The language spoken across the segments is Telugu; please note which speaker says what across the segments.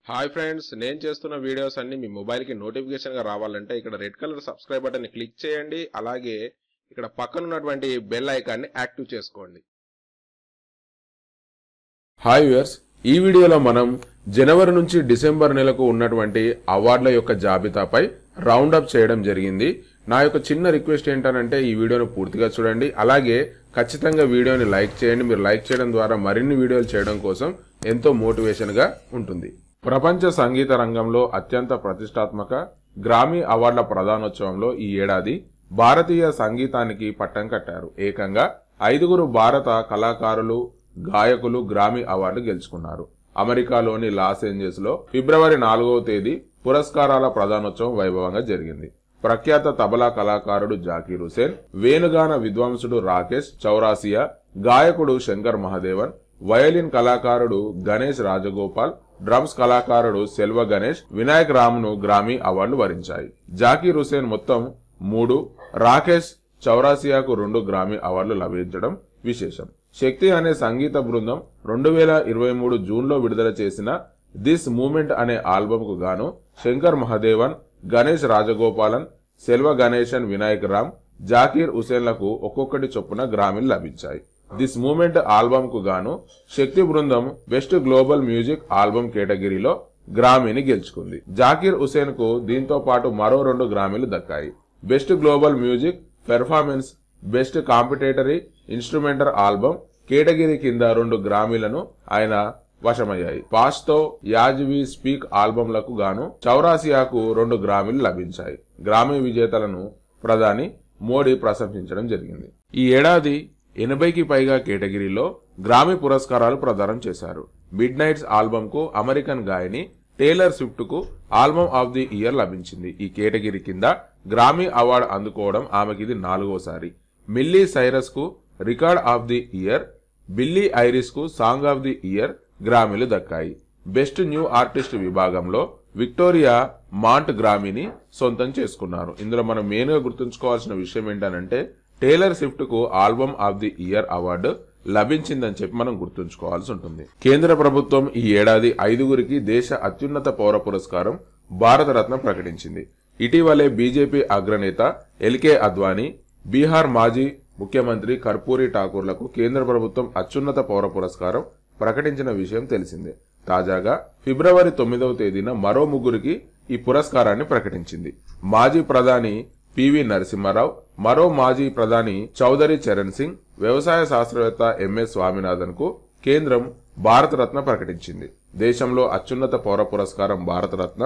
Speaker 1: హాయ్ ఫ్రెండ్స్, నేను చేస్తున్న వీడియోస్ అన్ని మీ మొబైల్ కి నోటిఫికేషన్ గా రావాలంటే ఇక్కడ రెడ్ కలర్ సబ్స్క్రైబ్ బటన్ ని క్లిక్ చేయండి. అలాగే ఇక్కడ పక్కన ఉన్నటువంటి బెల్ ఐకాన్ ని యాక్టివ్ చేసుకోండి. హాయ్ వ్యూయర్స్, ఈ వీడియోలో మనం జనవరి నుంచి డిసెంబర్ నెలకు ఉన్నటువంటి అవార్డుల యొక్క జాబితాపై రౌండ్ అప్ చేయడం జరిగింది. నా యొక్క చిన్న రిక్వెస్ట్ ఏంటంటే ఈ వీడియోను పూర్తిగా చూడండి. అలాగే ఖచ్చితంగా వీడియోని లైక్ చేయండి. మీరు లైక్ చేయడం ద్వారా మరిన్ని వీడియోలు చేయడం కోసం ఎంతో మోటివేషన్ గా ఉంటుంది. ప్రపంచ సంగీత రంగంలో అత్యంత ప్రతిష్టాత్మక గ్రామీ అవార్డుల ప్రధానోత్సవంలో ఈ ఏడాది భారతీయ సంగీతానికి పట్టం కట్టారు. ఏకంగా 5 భారత కళాకారులు, గాయకులు గ్రామీ అవార్డు గెలుచుకున్నారు. అమెరికాలోని లాస్ ఏంజల్స్ లో ఫిబ్రవరి 4వ తేదీ పురస్కారాల ప్రధానోత్సవం వైభవంగా జరిగింది. ప్రఖ్యాత తబలా కళాకారుడు జాకీర్ హుసేన్, వేణుగాన విద్వాంసుడు రాకేష్ చౌరాసియా, గాయకుడు శంకర్ మహాదేవన్, వయలిన్ కళాకారుడు గణేష్ రాజగోపాల్, డ్రమ్స్ కళాకారుడు సెల్వ గణేష్, వినాయక్ రామ్ను గ్రామీ అవార్డులు వరించాయి. జాకీర్ హుసేన్ మొత్తం 3, రాకేష్ చౌరాసియాకు 2 గ్రామీ అవార్డులు లభించడం విశేషం. శక్తి అనే సంగీత బృందం 2023 జూన్లో విడుదల చేసిన దిస్ మూమెంట్ అనే ఆల్బమ్ కు గాను శంకర్ మహాదేవన్, గణేష్ రాజగోపాలన్, సెల్వ గణేశన్, వినాయక్ రామ్, జాకీర్ హుసేన్లకు ఒక్కొక్కటి చొప్పున గ్రామీలు లభించాయి. దిస్ మూమెంట్ ఆల్బమ్ కు గాను శక్తి బృందం బెస్ట్ గ్లోబల్ మ్యూజిక్ ఆల్బమ్ కేటగిరీలో గ్రామీని గెలుచుకుంది. జాకీర్ హుసేన్ కు దీంతో పాటు మరో 2 గ్రామీలు దక్కాయి. Best global music performance, best contemporary instrumental album category కింద 2 గ్రామీలను ఆయన వశమయ్యాయి. పాస్తో యాజ్ వి స్పీక్ ఆల్బమ్లకు గాను చౌరాసియాకు 2 గ్రామీలు లభించాయి. గ్రామీ విజేతలను ప్రధాని మోడీ ప్రశంసించడం జరిగింది. ఈ ఏడాది 80కి పైగా కేటగిరీలో గ్రామీ పురస్కారాలు ప్రదానం చేశారు. మిడ్ నైట్స్ ఆల్బమ్ కు అమెరికన్ గాయని టేలర్ స్విఫ్ట్ కు ఆల్బమ్ ఆఫ్ ది ఇయర్ లభించింది. ఈ కేటగిరీ కింద గ్రామీ అవార్డు అందుకోవడం ఆమెకిది 4వసారి. మిల్లీ సైరస్ కు record of the year, Billie Eilish కు సాంగ్ ఆఫ్ ది ఇయర్ గ్రామీలు దక్కాయి. బెస్ట్ న్యూ ఆర్టిస్ట్ విభాగంలో విక్టోరియా మాంట్ గ్రామీని సొంతం చేసుకున్నారు. ఇందులో మనం మెయిన్ గా గుర్తుంచుకోవాల్సిన విషయం ఏంటంటే టేలర్ స్విఫ్ట్ కు album of the year award లభించిందని చెప్పి మనం గుర్తుంచుకోవాల్సి ఉంటుంది. కేంద్ర ప్రభుత్వం ఈ ఏడాది 5 దేశ అత్యున్నత పౌర పురస్కారం భారతరత్న ప్రకటించింది. ఇటీవలే బీజేపీ అగ్రనేత ఎల్కే అద్వానీ, బీహార్ మాజీ ముఖ్యమంత్రి కర్పూరి ఠాకూర్లకు కేంద్ర ప్రభుత్వం అత్యున్నత పౌర పురస్కారం ప్రకటించిన విషయం తెలిసిందే. తాజాగా ఫిబ్రవరి 9వ తేదీన మరో 3కి ఈ పురస్కారాన్ని ప్రకటించింది. మాజీ ప్రధాని పివి నరసింహారావు, మరో మాజీ ప్రధాని చౌదరి చరణ్ సింగ్, వ్యవసాయ శాస్త్రవేత్త ఎంఎస్ స్వామినాథన్ కు కేంద్రం భారతరత్న ప్రకటించింది. దేశంలో అత్యున్నత పౌర పురస్కారం భారతరత్న.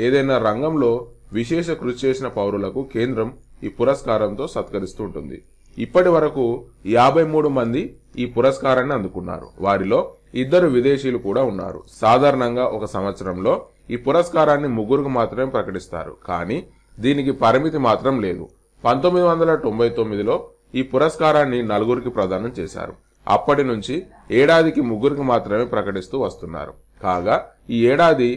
Speaker 1: ఏదైనా రంగంలో విశేష కృషి చేసిన పౌరులకు కేంద్రం ఈ పురస్కారంతో సత్కరిస్తూ ఉంటుంది. ఇప్పటి వరకు 53 మంది ఈ పురస్కారాన్ని అందుకున్నారు. వారిలో 2 విదేశీయులు కూడా ఉన్నారు. సాధారణంగా ఒక సంవత్సరంలో ఈ పురస్కారాన్ని 3కు మాత్రమే ప్రకటిస్తారు. కానీ దీనికి పరిమితి మాత్రం లేదు. 1999లో ఈ పురస్కారాన్ని 4కి ప్రదానం చేశారు. అప్పటి నుంచి ఏడాదికి 3కి మాత్రమే ప్రకటిస్తూ వస్తున్నారు. కాగా ఈ ఏడాది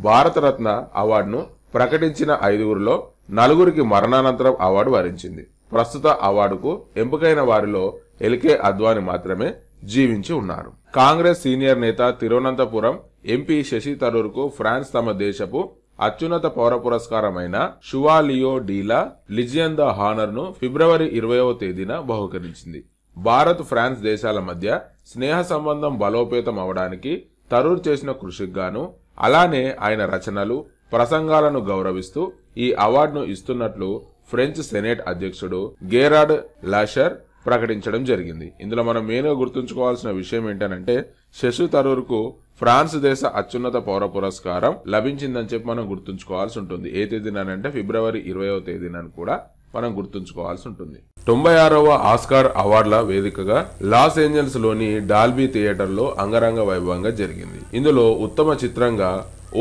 Speaker 1: భారతరత్న అవార్డును ప్రకటించిన 5లో 4కి మరణానంతరం అవార్డు వరించింది. ప్రస్తుత అవార్డుకు ఎంపికైన వారిలో ఎల్కే అద్వానీ మాత్రమే జీవించి ఉన్నారు. కాంగ్రెస్ సీనియర్ నేత తిరువనంతపురం ఎంపీ శశి థరూర్ కు ఫ్రాన్స్ తమ దేశపు అత్యున్నత పౌర పురస్కారమైన షువాలియో డీలా లిజియన్ ద హానర్ ను ఫిబ్రవరి 20వ తేదీన బహుకరించింది. భారత్, ఫ్రాన్స్ దేశాల మధ్య స్నేహ సంబంధం బలోపేతం అవడానికి థరూర్ చేసిన కృషికి గాను, అలానే ఆయన రచనలు, ప్రసంగాలను గౌరవిస్తూ ఈ అవార్డును ఇస్తున్నట్లు ఫ్రెంచ్ సెనేట్ అధ్యక్షుడు గేరార్డ్ లాషర్ ప్రకటించడం జరిగింది. ఇందులో మనం మెయిన్ గా గుర్తుంచుకోవాల్సిన విషయం ఏంటంటే శశి థరూర్ కు ఫ్రాన్స్ దేశ అత్యున్నత పౌర పురస్కారం లభించిందని చెప్పి మనం గుర్తుంచుకోవాల్సి ఉంటుంది. ఏ తేదీనంటే ఫిబ్రవరి 20వ తేదీన కూడా మనం గుర్తుంచుకోవాల్సి ఉంటుంది. 96వ ఆస్కార్ అవార్డుల వేదికగా లాస్ ఏంజల్స్ లోని డాల్బీ థియేటర్ లో అంగరంగ వైభవంగా జరిగింది. ఇందులో ఉత్తమ చిత్రంగా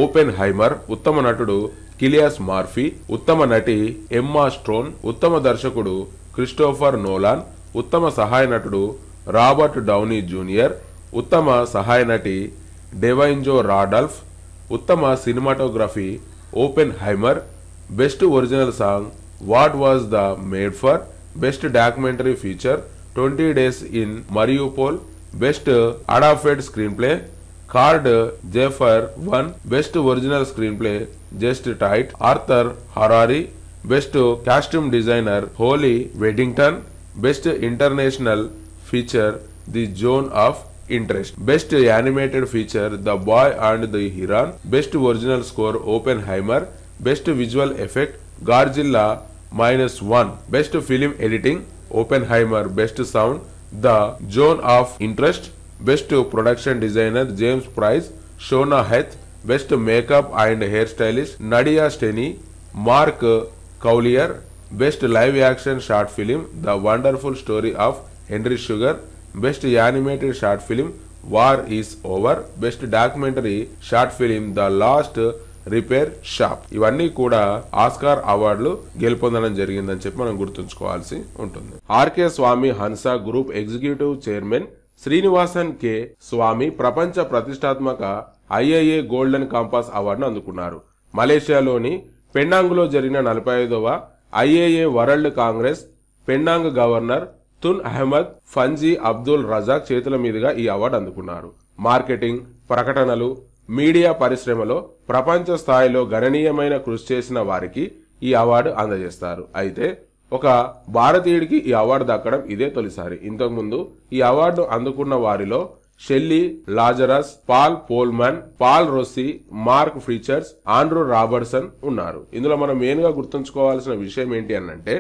Speaker 1: ఓపెన్ హైమర్, ఉత్తమ నటుడు కిలియాస్ మార్ఫీ, ఉత్తమ నటి ఎమ్మా స్టోన్, ఉత్తమ దర్శకుడు క్రిస్టోఫర్ నోలాన్, ఉత్తమ సహాయ నటుడు రాబర్ట్ డౌనీ జూనియర్, ఉత్తమ సహాయ నటి డెవైన్జో రాడాల్ఫ్, ఉత్తమ cinematography Oppenheimer, best original song what was the made for, best documentary feature 20 days in Mariupol, best adapted screenplay Cord Jefferson 1 best original screenplay Justine టైట్ Arthur Harari best costume designer Holly Waddington best international feature the zone of interest best animated feature the boy and the heron best original score Oppenheimer best visual effect Godzilla -1 best film editing open హైమర్ best sound the zone of interest best production designer James Price Shona Heath best makeup and hair stylist Nadia Stacey Mark Coulier best live action short film the wonderful story of Henry Sugar best animated short film war is over best documentary short film the last repair shop ఇవన్నీ కూడా ఆస్కార్ అవార్డులు గెలుపొందడం జరిగిందని చెప్పి మనం గుర్తుంచుకోవాల్సి ఉంటుంది. RK Swamy Hansa group executive chairman Srinivasan K Swamy ప్రపంచ ప్రతిష్టాత్మక ఐఐఏ గోల్డెన్ కాంపాస్ అవార్డును అందుకున్నారు. మలేషియాలోని పెండాంగులో జరిగిన 45వ IAA world congress Penang governor Tun Ahmad Fuzi Abdul Razak చేతుల మీదుగా ఈ అవార్డు అందుకున్నారు. మార్కెటింగ్, ప్రకటనలు, మీడియా పరిశ్రమలో ప్రపంచ స్థాయిలో గణనీయమైన కృషి చేసిన వారికి ఈ అవార్డు అందజేస్తారు. అయితే ఒక భారతీయుడికి ఈ అవార్డు దక్కడం ఇదే తొలిసారి. ఇంతకుముందు ఈ అవార్డు అందుకున్న వారిలో Shelly Lazarus, Paul Polman, Paul Rossi, Marc Pritchard, Andrew Robertson ఉన్నారు. ఇందులో మనం మెయిన్ గా గుర్తుంచుకోవాల్సిన విషయం ఏంటి అనంటే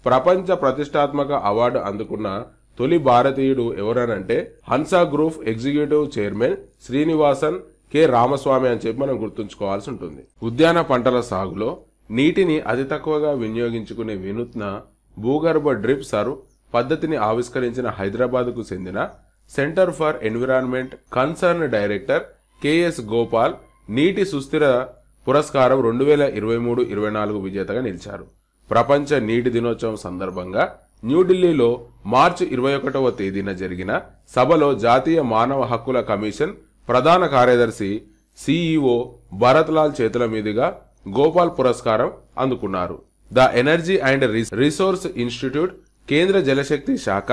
Speaker 1: ప్రపంచ ప్రతిష్టాత్మక అవార్డు అందుకున్న తొలి భారతీయుడు ఎవరనంటే Hansa group executive chairman Srinivasan K Ramaswamy అని చెప్పి మనం గుర్తుంచుకోవాల్సి ఉంటుంది. ఉద్యాన పంటల సాగులో నీటిని అతి తక్కువగా వినియోగించుకునే వినూత్న భూగర్భ డ్రిప్ సర్వ్ పద్ధతిని ఆవిష్కరించిన హైదరాబాద్ కు చెందిన centre for environment concern director K S Gopal నీటి సుస్థిర పురస్కారం 2023-24 విజేతగా నిలిచారు. ప్రపంచ నీటి దినోత్సవం సందర్భంగా న్యూఢిల్లీలో మార్చి 21వ తేదీన జరిగిన సభలో జాతీయ మానవ హక్కుల కమిషన్ ప్రధాన కార్యదర్శి సిఇఓ భరత్ లాల్ చేతుల మీదుగా గోపాల్ పురస్కారం అందుకున్నారు. The energy and resource institute, కేంద్ర జలశక్తి శాఖ,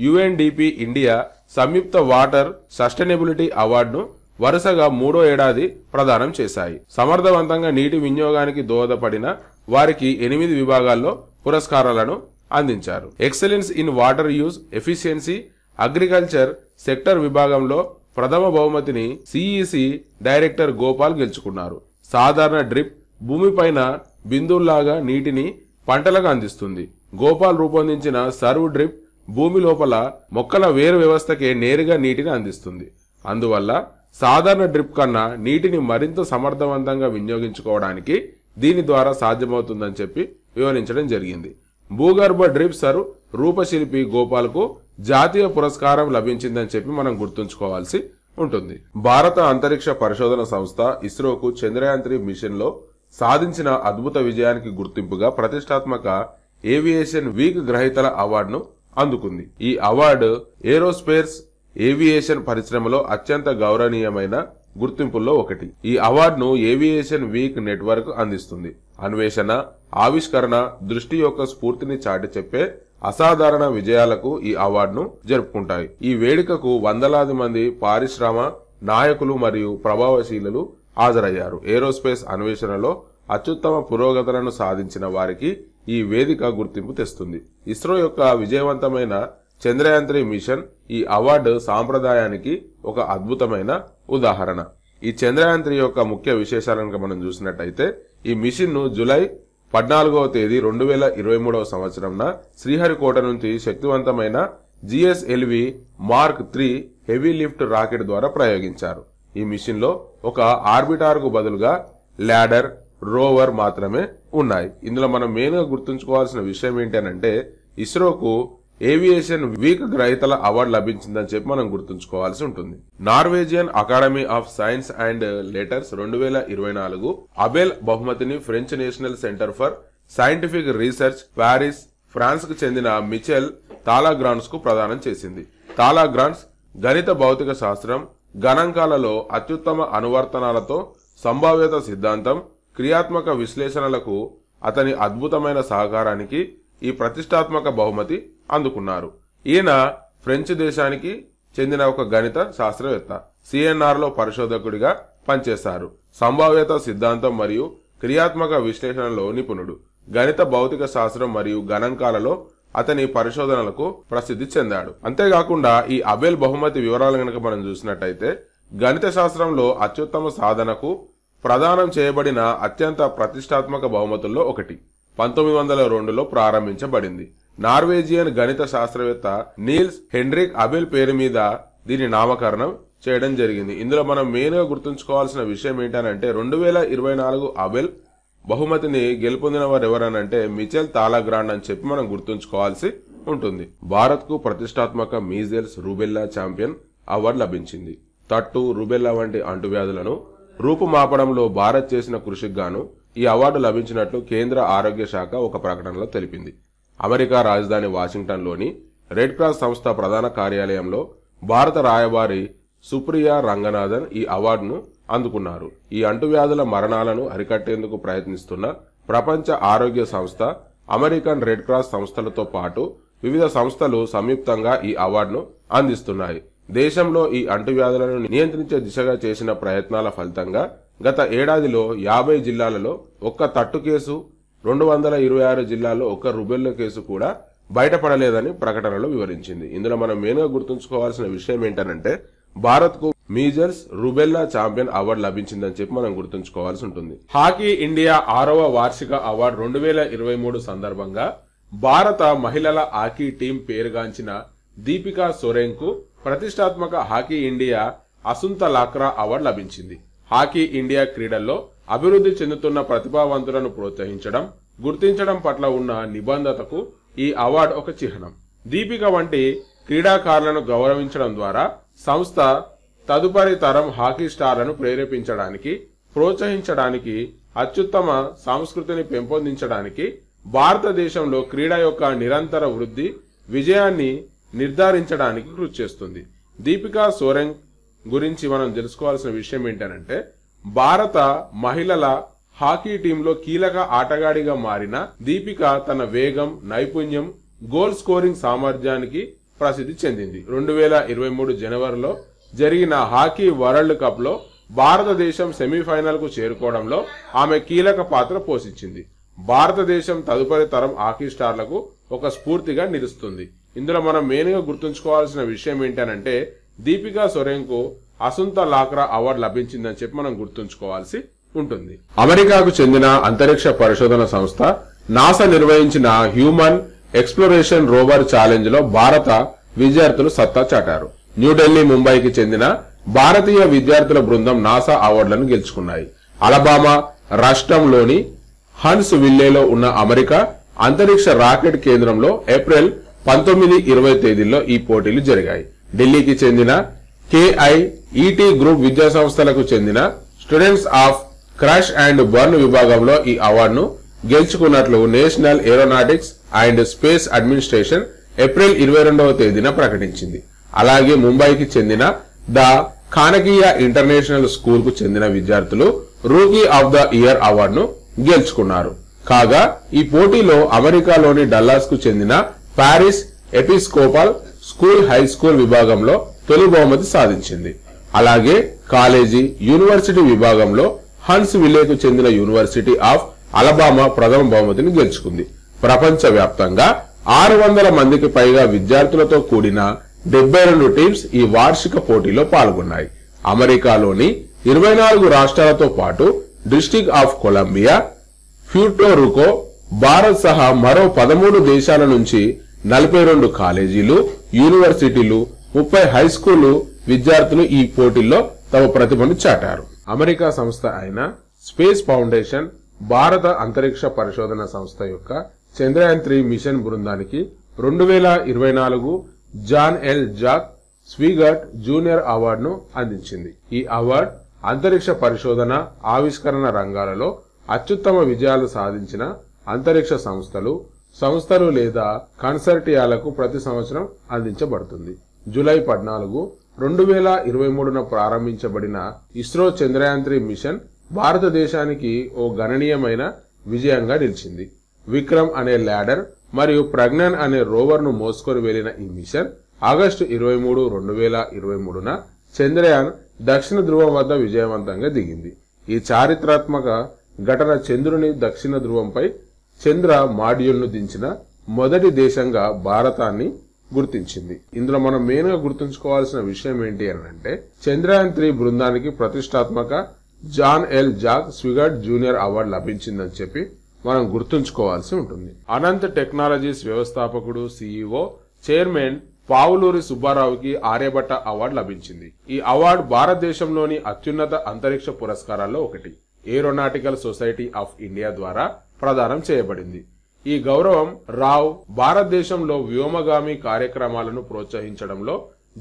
Speaker 1: యుఎన్డిపి ఇండియా సంయుక్త వాటర్ సస్టైనబిలిటీ అవార్డును వరుసగా 3వ ఏడాది ప్రదానం చేశాయి. సమర్థవంతంగా నీటి వినియోగానికి దోహదపడిన వారికి 8 విభాగాల్లో పురస్కారాలను అందించారు. Excellence in water use efficiency agriculture sector విభాగంలో ప్రథమ బహుమతిని సిఇసి డైరెక్టర్ గోపాల్ గెలుచుకున్నారు. సాధారణ డ్రిప్ భూమిపైన బిందువుల్లాగా నీటిని పంటలకు అందిస్తుంది. గోపాల్ రూపొందించిన సర్వ్ డ్రిప్ భూమి లోపల మొక్కల వేరు వ్యవస్థకే నేరుగా నీటిని అందిస్తుంది. అందువల్ల సాధారణ డ్రిప్ కన్నా నీటిని మరింత సమర్థవంతంగా వినియోగించుకోవడానికి దీని ద్వారా సాధ్యమవుతుందని చెప్పి వివరించడం జరిగింది. భూగర్భ డ్రిప్ సర్వ్ రూపశిల్పి గోపాల్ కు జాతీయ పురస్కారం లభించిందని చెప్పి మనం గుర్తుంచుకోవాల్సి ఉంటుంది. భారత అంతరిక్ష పరిశోధన సంస్థ ఇస్రోకు చంద్రయాన్ 3 మిషన్ లో సాధించిన అద్భుత విజయానికి గుర్తింపుగా ప్రతిష్టాత్మక ఏవియేషన్ వీక్ గ్రహీతల అవార్డును అందుకుంది. ఈ అవార్డు ఏరోస్పేస్ ఏవియేషన్ పరిశ్రమలో అత్యంత గౌరవనీయమైన గుర్తింపుల్లో ఒకటి. ఈ అవార్డును ఏవియేషన్ వీక్ నెట్వర్క్ అందిస్తుంది. అన్వేషణ, ఆవిష్కరణ దృష్టి యొక్క స్ఫూర్తిని చాటి చెప్పే అసాధారణ విజయాలకు ఈ అవార్డును జరుపుకుంటాయి. ఈ వేడుకకు వందలాది మంది పారిశ్రామ నాయకులు మరియు ప్రభావశీలులు హాజరయ్యారు. ఏరోస్పేస్ అన్వేషణలో అత్యుత్తమ పురోగతులను సాధించిన వారికి ఈ వేదిక గుర్తింపు తెస్తుంది. ఇస్రో యొక్క విజయవంతమైన చంద్రయాన్ 3 మిషన్ ఈ అవార్డు సాంప్రదాయానికి ఒక అద్భుతమైన ఉదాహరణ. ఈ చంద్రయాన్ 3 యొక్క ముఖ్య విశేషాలను మనం చూసినట్టయితే ఈ మిషన్ ను జూలై 14వ తేదీ 2023వ సంవత్సరంన శ్రీహరికోట నుంచి శక్తివంతమైన GSLV mark 3 heavy lift rocket ద్వారా ప్రయోగించారు. ఈ మిషన్ లో ఒక ఆర్బిటార్ కు బదులుగా ల్యాడర్, రోవర్ మాత్రమే ఉన్నాయి. ఇందులో మనం మెయిన్ గా గుర్తుంచుకోవాల్సిన విషయం ఏంటంటే ఇస్రోకు ఏవియేషన్ వీక్ గ్రహీతల అవార్డు లభించిందని చెప్పి మనం గుర్తుంచుకోవాల్సి ఉంటుంది. Norwegian academy of science and letters 2024 Abel బహుమతిని French national centre for scientific research Paris, France కు చెందిన మిచెల్ తాలాగ్రాన్స్ కు ప్రదానం చేసింది. తాలాగ్రాన్స్ గణిత భౌతిక శాస్త్రం, గణాంకాలలో అత్యుత్తమ అనువర్తనాలతో సంభావ్యత సిద్ధాంతం, క్రియాత్మక విశ్లేషణలకు అతని అద్భుతమైన సహకారానికి ఈ ప్రతిష్టాత్మక బహుమతి అందుకున్నారు. ఈయన ఫ్రెంచ్ దేశానికి చెందిన ఒక గణిత శాస్త్రవేత్త. సిఎన్ఆర్ లో పరిశోధకుడిగా పనిచేశారు. సంభావ్యత సిద్ధాంతం మరియు క్రియాత్మక విశ్లేషణలో నిపుణుడు. గణిత భౌతిక శాస్త్రం మరియు గణాంకాలలో అతని పరిశోధనలకు ప్రసిద్ధి చెందాడు. అంతేకాకుండా ఈ అబెల్ బహుమతి వివరాలు గనక మనం చూసినట్టయితే గణిత శాస్త్రంలో అత్యుత్తమ సాధనకు ప్రదానం చేయబడిన అత్యంత ప్రతిష్టాత్మక బహుమతుల్లో ఒకటి. 1902లో ప్రారంభించబడింది. నార్వేజియన్ గణిత శాస్త్రవేత్త నీల్స్ హెన్రిక్ అబెల్ పేరు మీద దీని నామకరణం చేయడం జరిగింది. ఇందులో మనం మెయిన్ గా గుర్తుంచుకోవాల్సిన విషయం ఏంటంటే 2024 అబెల్ బహుమతిని గెలుపొందిన వారు ఎవరనంటే మిచెల్ తాలాగ్రాండ్ అని చెప్పి మనం గుర్తుంచుకోవాల్సి ఉంటుంది. భారత్ కు ప్రతిష్టాత్మక మీజల్స్ రూబెల్లా ఛాంపియన్ అవార్డు లభించింది. తట్టు, రుబెల్లా వంటి అంటువ్యాధులను రూపుమాపడంలో భారత్ చేసిన కృషికి గాను ఈ అవార్డు లభించినట్లు కేంద్ర ఆరోగ్య శాఖ ఒక ప్రకటనలో తెలిపింది. అమెరికా రాజధాని వాషింగ్టన్ లోని రెడ్ క్రాస్ సంస్థ ప్రధాన కార్యాలయంలో భారత రాయబారి సుప్రియా రంగనాథన్ ఈ అవార్డును అందుకున్నారు. ఈ అంటువ్యాధుల మరణాలను అరికట్టేందుకు ప్రయత్నిస్తున్న ప్రపంచ ఆరోగ్య సంస్థ, అమెరికన్ రెడ్ క్రాస్ సంస్థలతో పాటు వివిధ సంస్థలు సంయుక్తంగా ఈ అవార్డును అందిస్తున్నాయి. దేశంలో ఈ అంటువ్యాధులను నియంత్రించే దిశగా చేసిన ప్రయత్నాల ఫలితంగా గత ఏడాదిలో 50 జిల్లాలలో ఒక్క తట్టు కేసు, 226 జిల్లాల్లో ఒక్క రుబెల్లా కేసు కూడా బయటపడలేదని ప్రకటనలో వివరించింది. ఇందులో మనం మెయిన్ గా గుర్తుంచుకోవాల్సిన విషయం ఏంటంటే భారత్ కు మీజల్స్ రుబెల్లా ఛాంపియన్ అవార్డు లభించిందని చెప్పి మనం గుర్తుంచుకోవాల్సి ఉంటుంది. హాకీ ఇండియా 6వ వార్షిక అవార్డు 2023 సందర్భంగా భారత మహిళల హాకీ టీం పేరుగాంచిన దీపికా సోరెన్ కు ప్రతిష్టాత్మక హాకీ ఇండియా అసుంత లాక్రా అవార్డు లభించింది. హాకీ ఇండియా క్రీడల్లో అభివృద్ధి చెందుతున్న ప్రతిభావంతులను ప్రోత్సహించడం, గుర్తించడం పట్ల ఉన్న నిబద్ధతకు ఈ అవార్డు ఒక చిహ్నం. దీపిక వంటి క్రీడాకారులను గౌరవించడం ద్వారా సంస్థ తదుపరి తరం హాకీ స్టార్లను ప్రేరేపించడానికి, ప్రోత్సహించడానికి, అత్యుత్తమ సంస్కృతిని పెంపొందించడానికి, భారతదేశంలో క్రీడ యొక్క నిరంతర వృద్ధి విజయాన్ని నిర్ధారించడానికి కృషి చేస్తుంది. దీపికా సోరెన్ గురించి మనం తెలుసుకోవాల్సిన విషయం ఏంటంటే భారత మహిళల హాకీ టీంలో కీలక ఆటగాడిగా మారిన దీపిక తన వేగం, నైపుణ్యం, గోల్ స్కోరింగ్ సామర్థ్యానికి ప్రసిద్ధి చెందింది. 2023 జనవరిలో జరిగిన హాకీ వరల్డ్ కప్ లో భారతదేశం సెమీఫైనల్ కు చేరుకోవడంలో ఆమె కీలక పాత్ర పోషించింది. భారతదేశం తదుపరి తరం హాకీ స్టార్లకు ఒక స్ఫూర్తిగా నిలుస్తుంది. ఇందులో మనం మెయిన్ గా గుర్తుంచుకోవాల్సిన విషయం ఏంటంటే దీపికా సోరెన్ కు అసుంత లాక్రా అవార్డు లభించిందని చెప్పి మనం గుర్తుంచుకోవాల్సి ఉంటుంది. అమెరికాకు చెందిన అంతరిక్ష పరిశోధన సంస్థ నాసా నిర్వహించిన హ్యూమన్ ఎక్స్ప్లోరేషన్ రోవర్ ఛాలెంజ్ లో భారత విద్యార్థులు సత్తా చాటారు. న్యూఢిల్లీ, ముంబైకి చెందిన భారతీయ విద్యార్థుల బృందం నాసా అవార్డులను గెలుచుకున్నాయి. అలబామా రాష్ట్రంలోని హన్స్ విల్లేలో ఉన్న అమెరికా అంతరిక్ష రాకెట్ కేంద్రంలో ఏప్రిల్ 19, 20 తేదీల్లో ఈ పోటీలు జరిగాయి. ఢిల్లీకి చెందిన KIET గ్రూప్ విద్యా సంస్థలకు చెందిన students of crash and burn విభాగంలో ఈ అవార్డును గెలుచుకున్నట్లు national aeronautics and space administration April 22వ తేదీన ప్రకటించింది. అలాగే ముంబైకి చెందిన ద ఖానకియ ఇంటర్నేషనల్ స్కూల్ కు చెందిన విద్యార్థులు రూకీ ఆఫ్ ద ఇయర్ అవార్డును గెలుచుకున్నారు. కాగా ఈ పోటీలో అమెరికాలోని డల్లాస్ కు చెందిన Paris episcopal school high school విభాగంలో తొలి బహుమతి సాధించింది. అలాగే కాలేజీ, యూనివర్సిటీ విభాగంలో హన్స్ విల్లేకు చెందిన యూనివర్సిటీ ఆఫ్ అలబామా ప్రథమ బహుమతిని గెలుచుకుంది. ప్రపంచ వ్యాప్తంగా 600 మందికి పైగా విద్యార్థులతో కూడిన 72 టీమ్స్ ఈ వార్షిక పోటీలో పాల్గొన్నాయి. అమెరికాలోని 24 రాష్ట్రాలతో పాటు District of Columbia, Puerto, Bharat సహా మరో 13 దేశాల నుంచి 42 కాలేజీలు, యూనివర్సిటీలు, 30 హై స్కూలు విద్యార్థులు ఈ పోటీల్లో తమ ప్రతిభను చాటారు. అమెరికా సంస్థ అయిన స్పేస్ ఫౌండేషన్ భారత అంతరిక్ష పరిశోధన సంస్థ యొక్క చంద్రయాన్ 3 మిషన్ బృందానికి 2024 జాన్ ఎల్ జాక్ స్వీగర్ట్ జూనియర్ అవార్డును అందించింది. ఈ అవార్డు అంతరిక్ష పరిశోధన, ఆవిష్కరణ రంగాలలో అత్యుత్తమ విజయాలు సాధించిన అంతరిక్ష సంస్థలు లేదా కన్సార్టియాలకు ప్రతి సంవత్సరం అందించబడుతుంది. జూలై 14, 2023న ప్రారంభించబడిన ఇస్రో చంద్రయాన్ 3 మిషన్ భారతదేశానికి ఓ గణనీయమైన విజయంగా నిలిచింది. విక్రమ్ అనే ల్యాండర్ మరియు ప్రజ్ఞాన్ అనే రోవర్ ను మోసుకొని వెళ్లిన ఈ మిషన్ ఆగస్టు 23, 2023న చంద్రయాన్ దక్షిణ ధ్రువం వద్ద విజయవంతంగా దిగింది. ఈ చారిత్రాత్మక ఘటన చంద్రుని దక్షిణ ధ్రువంపై చంద్ర మాడ్యూల్ను దించిన మొదటి దేశంగా భారతాన్ని గుర్తించింది. ఇందులో మనం మెయిన్ గా గుర్తుంచుకోవాల్సిన విషయం ఏంటి అంటే చంద్రయాన్ 3 బృందానికి ప్రతిష్టాత్మక John L Jack Swigert junior award లభించిందని చెప్పి మనం గుర్తుంచుకోవాల్సి ఉంటుంది. అనంత్ టెక్నాలజీస్ వ్యవస్థాపకుడు సిఇఓ చైర్మన్ పావులూరి సుబ్బారావుకి ఆర్యభట్ట అవార్డు లభించింది. ఈ అవార్డు భారతదేశంలోని అత్యున్నత అంతరిక్ష పురస్కారాల్లో ఒకటి. ఏరోనాటికల్ సొసైటీ ఆఫ్ ఇండియా ద్వారా ప్రదానం చేయబడింది. ఈ గౌరవం రావ్ భారతదేశంలో వ్యోమగామి కార్యక్రమాలను ప్రోత్సహించడంలో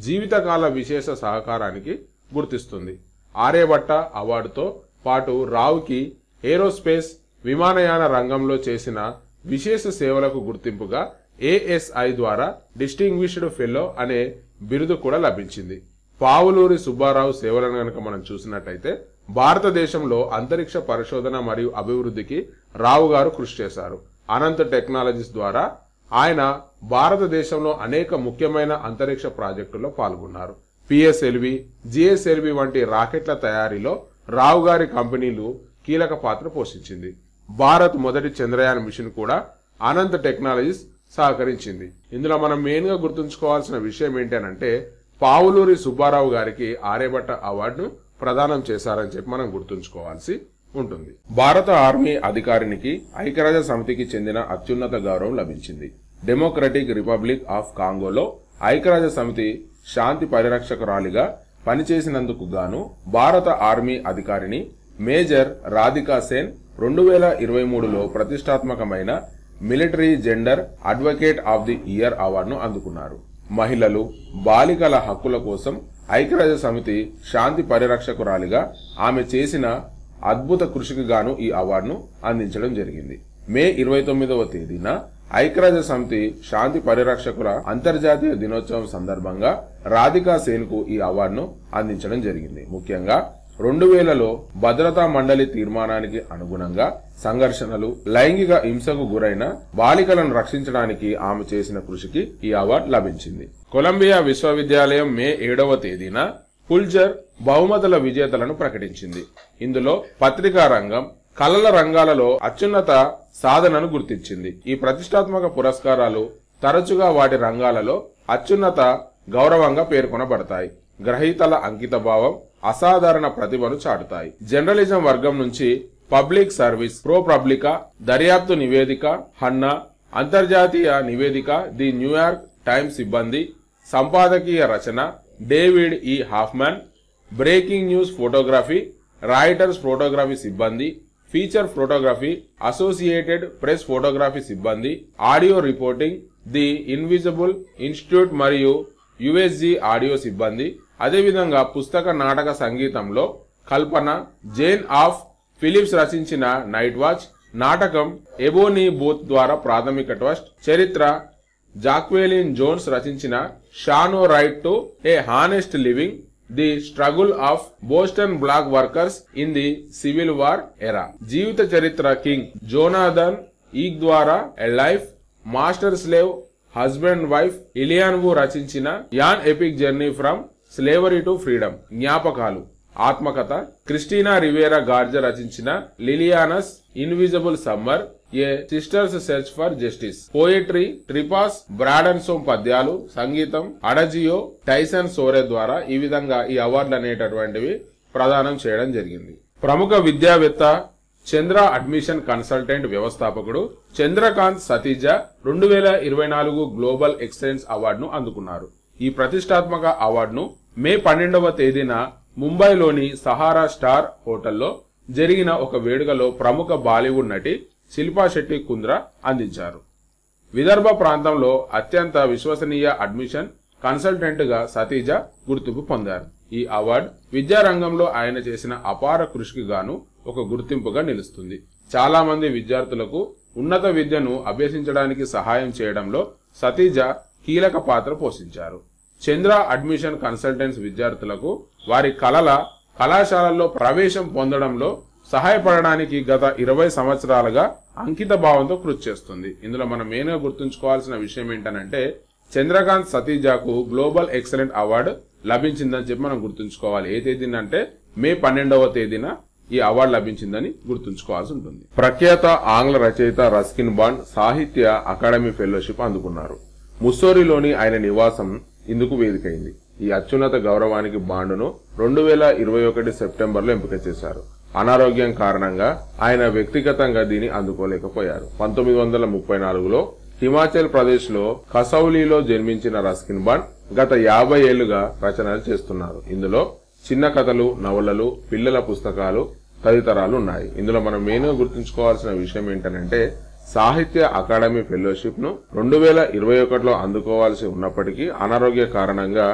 Speaker 1: జీవితకాల విశేష సహకారానికి గుర్తిస్తుంది. ఆర్యభట్ట అవార్డుతో పాటు రావుకి ఏరోస్పేస్ విమానయాన రంగంలో చేసిన విశేష సేవలకు గుర్తింపుగా ASI ద్వారా డిస్టింగ్విష్డ్ ఫెలో అనే బిరుదు కూడా లభించింది. పావులూరి సుబ్బారావు సేవలను గనక మనం చూసినట్టయితే భారతదేశంలో అంతరిక్ష పరిశోధన మరియు అభివృద్ధికి రావు గారు కృషి చేశారు. అనంత్ టెక్నాలజీస్ ద్వారా ఆయన భారతదేశంలో అనేక ముఖ్యమైన అంతరిక్ష ప్రాజెక్టుల్లో పాల్గొన్నారు. PSLV, GSLV వంటి రాకెట్ల తయారీలో రావు గారి కంపెనీలు కీలక పాత్ర పోషించింది. భారత్ మొదటి చంద్రయాన్ మిషన్ కూడా అనంత్ టెక్నాలజీస్ సహకరించింది. ఇందులో మనం మెయిన్ గా గుర్తుంచుకోవాల్సిన విషయం ఏంటంటే పావులూరి సుబ్బారావు గారికి ఆర్యభట్ట అవార్డును ప్రదానం చేశారని చెప్పి మనం గుర్తుంచుకోవాల్సి ఉంటుంది. భారత ఆర్మీ అధికారికి ఐక్యరాజ్య సమితికి చెందిన అత్యున్నత గౌరవం లభించింది. డెమోక్రటిక్ రిపబ్లిక్ ఆఫ్ కాంగోలో ఐక్యరాజ్య సమితి శాంతి పరిరక్షకురాలిగా పనిచేసినందుకు గాను భారత ఆర్మీ అధికారిని మేజర్ రాధికా సేన్ 2023లో ప్రతిష్టాత్మకమైన military gender advocate of the year అవార్డును అందుకున్నారు. మహిళలు, బాలికల హక్కుల కోసం ఐక్యరాజ్య సమితి శాంతి పరిరక్షకురాలిగా ఆమె చేసిన అద్భుత కృషికి గాను ఈ అవార్డును అందించడం జరిగింది. మే 29వ తేదీన ఐక్యరాజ్య సమితి శాంతి పరిరక్షకుల అంతర్జాతీయ దినోత్సవం సందర్భంగా రాధికా సేన్ కు ఈ అవార్డును అందించడం జరిగింది. ముఖ్యంగా 2000లో భద్రతా మండలి తీర్మానానికి అనుగుణంగా సంఘర్షణలు, లైంగిక హింసకు గురైన బాలికలను రక్షించడానికి ఆమె చేసిన కృషికి ఈ అవార్డు లభించింది. కొలంబియా విశ్వవిద్యాలయం మే 7వ తేదీన పుల్జర్ బహుమతుల విజేతలను ప్రకటించింది. ఇందులో పత్రికా రంగం, కళల రంగాలలో అత్యున్నత సాధనను గుర్తించింది. ఈ ప్రతిష్టాత్మక పురస్కారాలు తరచుగా వాటి రంగాలలో అత్యున్నత గౌరవంగా పేర్కొనబడతాయి. గ్రహీతల అంకితభావం, అసాధారణ ప్రతిభను చాటుతాయి. జర్నలిజం వర్గం నుంచి పబ్లిక్ సర్వీస్, ప్రో పబ్లికా, దర్యాప్తు నివేదిక, హన్నా, అంతర్జాతీయ నివేదిక, ది న్యూయార్క్ టైమ్స్ సిబ్బంది, సంపాదకీయ రచన, David E. Hoffman, breaking news photography, Reuters photography సిబ్బంది, feature photography, associated press photography సిబ్బంది, audio reporting, the invisible institute మరియు USG ఆడియో సిబ్బంది, అదేవిధంగా పుస్తక నాటక సంగీతంలో కల్పన, జేన్ ఆఫ్ ఫిలిప్స్ రచించిన నైట్ వాచ్, నాటకం ఎబోనీ బూత్ ద్వారా ప్రాథమిక ట్రస్ట్, చరిత్ర జాక్వెలిన్ జోన్స్ రచించిన షానో right to a honest living, the struggle of Boston black workers in the civil war era, జీవిత చరిత్ర కింగ్ జోనాథన్ ఈగ్ ద్వారా a life, master slave, husband wife Ilyon Woo రచించిన an epic journey from slavery to freedom, జ్ఞాపకాలు, ఆత్మకథ, క్రిస్టినా రివేరా గార్జర్ రచించిన Liliana's invisible summer, a sister's search for justice, poetry Tripas Brandon Som పద్యాలు, సంగీతం అడజియో టైసన్ సోరే ద్వారా ఈ విధంగా ఈ అవార్డులు అనేటటువంటివి ప్రదానం చేయడం జరిగింది. ప్రముఖ విద్యావేత్త, చంద్ర అడ్మిషన్ కన్సల్టెంట్ వ్యవస్థాపకుడు చంద్రకాంత్ సతీజ 2024 గ్లోబల్ ఎక్సలెన్స్ అవార్డును అందుకున్నారు. ఈ ప్రతిష్టాత్మక అవార్డును మే 12వ తేదీన ముంబైలోని సహారా స్టార్ హోటల్లో జరిగిన ఒక వేడుకలో ప్రముఖ బాలీవుడ్ నటి శిల్పా శెట్టి కుంద్రా అందించారు. విదర్భ ప్రాంతంలో అత్యంత విశ్వసనీయ అడ్మిషన్ కన్సల్టెంట్ గా సతీజ గుర్తింపు పొందారు. ఈ అవార్డు విద్యారంగంలో ఆయన చేసిన అపార కృషికి గాను ఒక గుర్తింపుగా నిలుస్తుంది. చాలా మంది విద్యార్థులకు ఉన్నత విద్యను అభ్యసించడానికి సహాయం చేయడంలో సతీజ కీలక పాత్ర పోషించారు. చంద్ర అడ్మిషన్ కన్సల్టెంట్స్ విద్యార్థులకు వారి కళాశాలల్లో ప్రవేశం పొందడంలో సహాయపడడానికి గత 20 సంవత్సరాలుగా అంకిత భావంతో కృషి చేస్తుంది. ఇందులో మనం మెయిన్గా గుర్తుంచుకోవాల్సిన విషయం ఏంటంటే చంద్రకాంత్ సతీజాకు గ్లోబల్ ఎక్సలెంట్ అవార్డు లభించిందని చెప్పి మనం గుర్తుంచుకోవాలి. ఏ తేదీన అంటే మే 12వ తేదీన ఈ అవార్డు లభించిందని గుర్తుంచుకోవాల్సి ఉంటుంది. ప్రఖ్యాత ఆంగ్ల రచయిత రస్కిన్ బాండ్ సాహిత్య అకాడమీ ఫెలోషిప్ అందుకున్నారు. ముస్సోరిలోని ఆయన నివాసం ఇందుకు వేదికైంది. ఈ అత్యున్నత గౌరవానికి బాండును 2021 సెప్టెంబర్లో ఎంపిక చేశారు. అనారోగ్యం కారణంగా ఆయన వ్యక్తిగతంగా దీన్ని అందుకోలేకపోయారు. 1934లో హిమాచల్ ప్రదేశ్ లో కసౌలీలో జన్మించిన రస్కిన్ బాండ్ గత 50 ఏళ్లుగా రచనలు చేస్తున్నారు. ఇందులో చిన్న కథలు, నవలలు, పిల్లల పుస్తకాలు తదితరాలు ఉన్నాయి. ఇందులో మనం మెయిన్ గా గుర్తుంచుకోవాల్సిన విషయం ఏంటంటే సాహిత్య అకాడమీ ఫెలోషిప్ ను 2021లో అందుకోవాల్సి ఉన్నప్పటికీ అనారోగ్య కారణంగా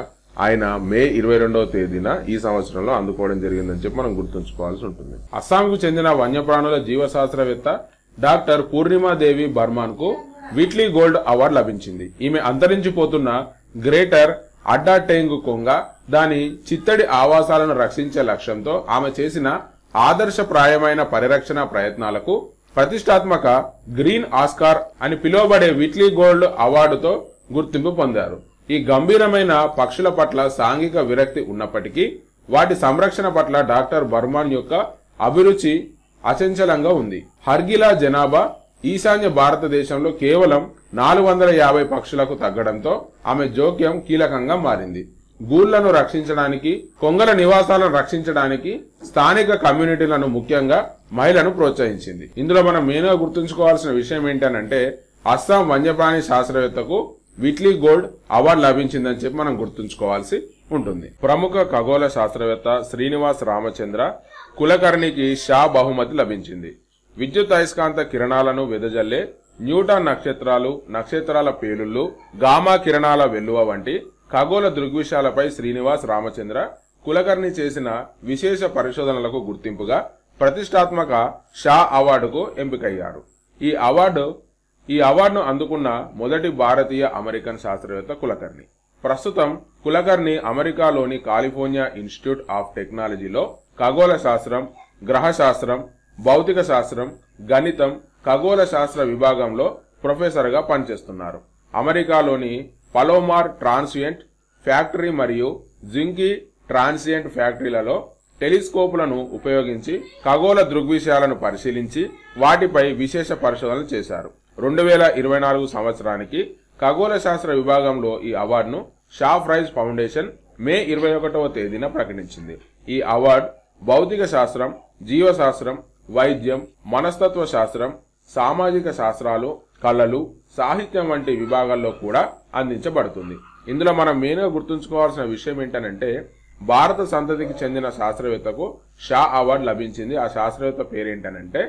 Speaker 1: ఆయన మే 22వ తేదీన ఈ సంవత్సరంలో అందుకోవడం జరిగిందని చెప్పి మనం గుర్తుంచుకోవాల్సి ఉంటుంది. అస్సాంకు చెందిన వన్యప్రాణుల జీవశాస్త్రవేత్త డాక్టర్ పూర్ణిమాదేవి బర్మాన్ కు విట్లీ గోల్డ్ అవార్డు లభించింది. ఈమె అంతరించిపోతున్న గ్రేటర్ అడ్డాటెంగు కొంగ దాని చిత్తడి ఆవాసాలను రక్షించే లక్ష్యంతో ఆమె చేసిన ఆదర్శప్రాయమైన పరిరక్షణ ప్రయత్నాలకు ప్రతిష్టాత్మక గ్రీన్ ఆస్కార్ అని పిలువబడే విట్లీ గోల్డ్ అవార్డుతో గుర్తింపు పొందారు. ఈ గంభీరమైన పక్షుల పట్ల సాంఘిక విరక్తి ఉన్నప్పటికీ వాటి సంరక్షణ పట్ల డాక్టర్ బర్మాన్ యొక్క అభిరుచి అచంచలంగా ఉంది. హర్గిలా జనాభా ఈశాన్య భారతదేశంలో కేవలం 450 పక్షులకు తగ్గడంతో ఆమె జోక్యం కీలకంగా మారింది. గూళ్లను రక్షించడానికి, కొంగల నివాసాలను రక్షించడానికి స్థానిక కమ్యూనిటీలను ముఖ్యంగా మహిళలను ప్రోత్సహించింది. ఇందులో మనం మెయిన్గా గుర్తుంచుకోవాల్సిన విషయం ఏంటంటే అస్సాం వన్యప్రాణి శాస్త్రవేత్తకు విట్లీ గోల్డ్ అవార్డు లభించిందని చెప్పి మనం గుర్తుంచుకోవాల్సి ఉంటుంది. ప్రముఖ ఖగోళ శాస్త్రవేత్త శ్రీనివాస్ రామచంద్ర కులకర్ణికి షా బహుమతి లభించింది. విద్యుత్ అయస్కాంత కిరణాలను వెదజల్లే న్యూటాన్ నక్షత్రాలు, నక్షత్రాల పేలుళ్లు, గామా కిరణాల వెల్లువ వంటి ఖగోళ దృగ్విషయాలపై శ్రీనివాస్ రామచంద్ర కులకర్ణి చేసిన విశేష పరిశోధనలకు గుర్తింపుగా ప్రతిష్టాత్మక షా అవార్డుకు ఎంపికయ్యారు. ఈ అవార్డును అందుకున్న మొదటి భారతీయ అమెరికన్ శాస్త్రవేత్త కులకర్ణి. ప్రస్తుతం కులకర్ణి అమెరికాలోని కాలిఫోర్నియా ఇన్స్టిట్యూట్ ఆఫ్ టెక్నాలజీలో ఖగోళ శాస్త్రం, గ్రహ శాస్త్రం, భౌతిక శాస్త్రం, గణితం, ఖగోళ శాస్త్ర విభాగంలో ప్రొఫెసర్ గా పనిచేస్తున్నారు. అమెరికాలోని పలోమార్ ట్రాన్సియంట్ ఫ్యాక్టరీ మరియు జింకీ ట్రాన్సియంట్ ఫ్యాక్టరీలలో టెలిస్కోపులను ఉపయోగించి ఖగోళ దృగ్విషయాలను పరిశీలించి వాటిపై విశేష పరిశోధనలు చేశారు. 2024 సంవత్సరానికి ఖగోళ శాస్త్ర విభాగంలో ఈ అవార్డును షా ప్రైజ్ ఫౌండేషన్ మే 21వ తేదీన ప్రకటించింది. ఈ అవార్డు భౌతిక శాస్త్రం, జీవశాస్త్రం, వైద్యం, మనస్తత్వ శాస్త్రం, సామాజిక శాస్త్రాలు, కళలు, సాహిత్యం వంటి విభాగాల్లో కూడా అందించబడుతుంది. ఇందులో మనం మెయిన్గా గుర్తుంచుకోవాల్సిన విషయం ఏంటంటే భారత సంతతికి చెందిన శాస్త్రవేత్తకు షా అవార్డు లభించింది. ఆ శాస్త్రవేత్త పేరేంటనంటే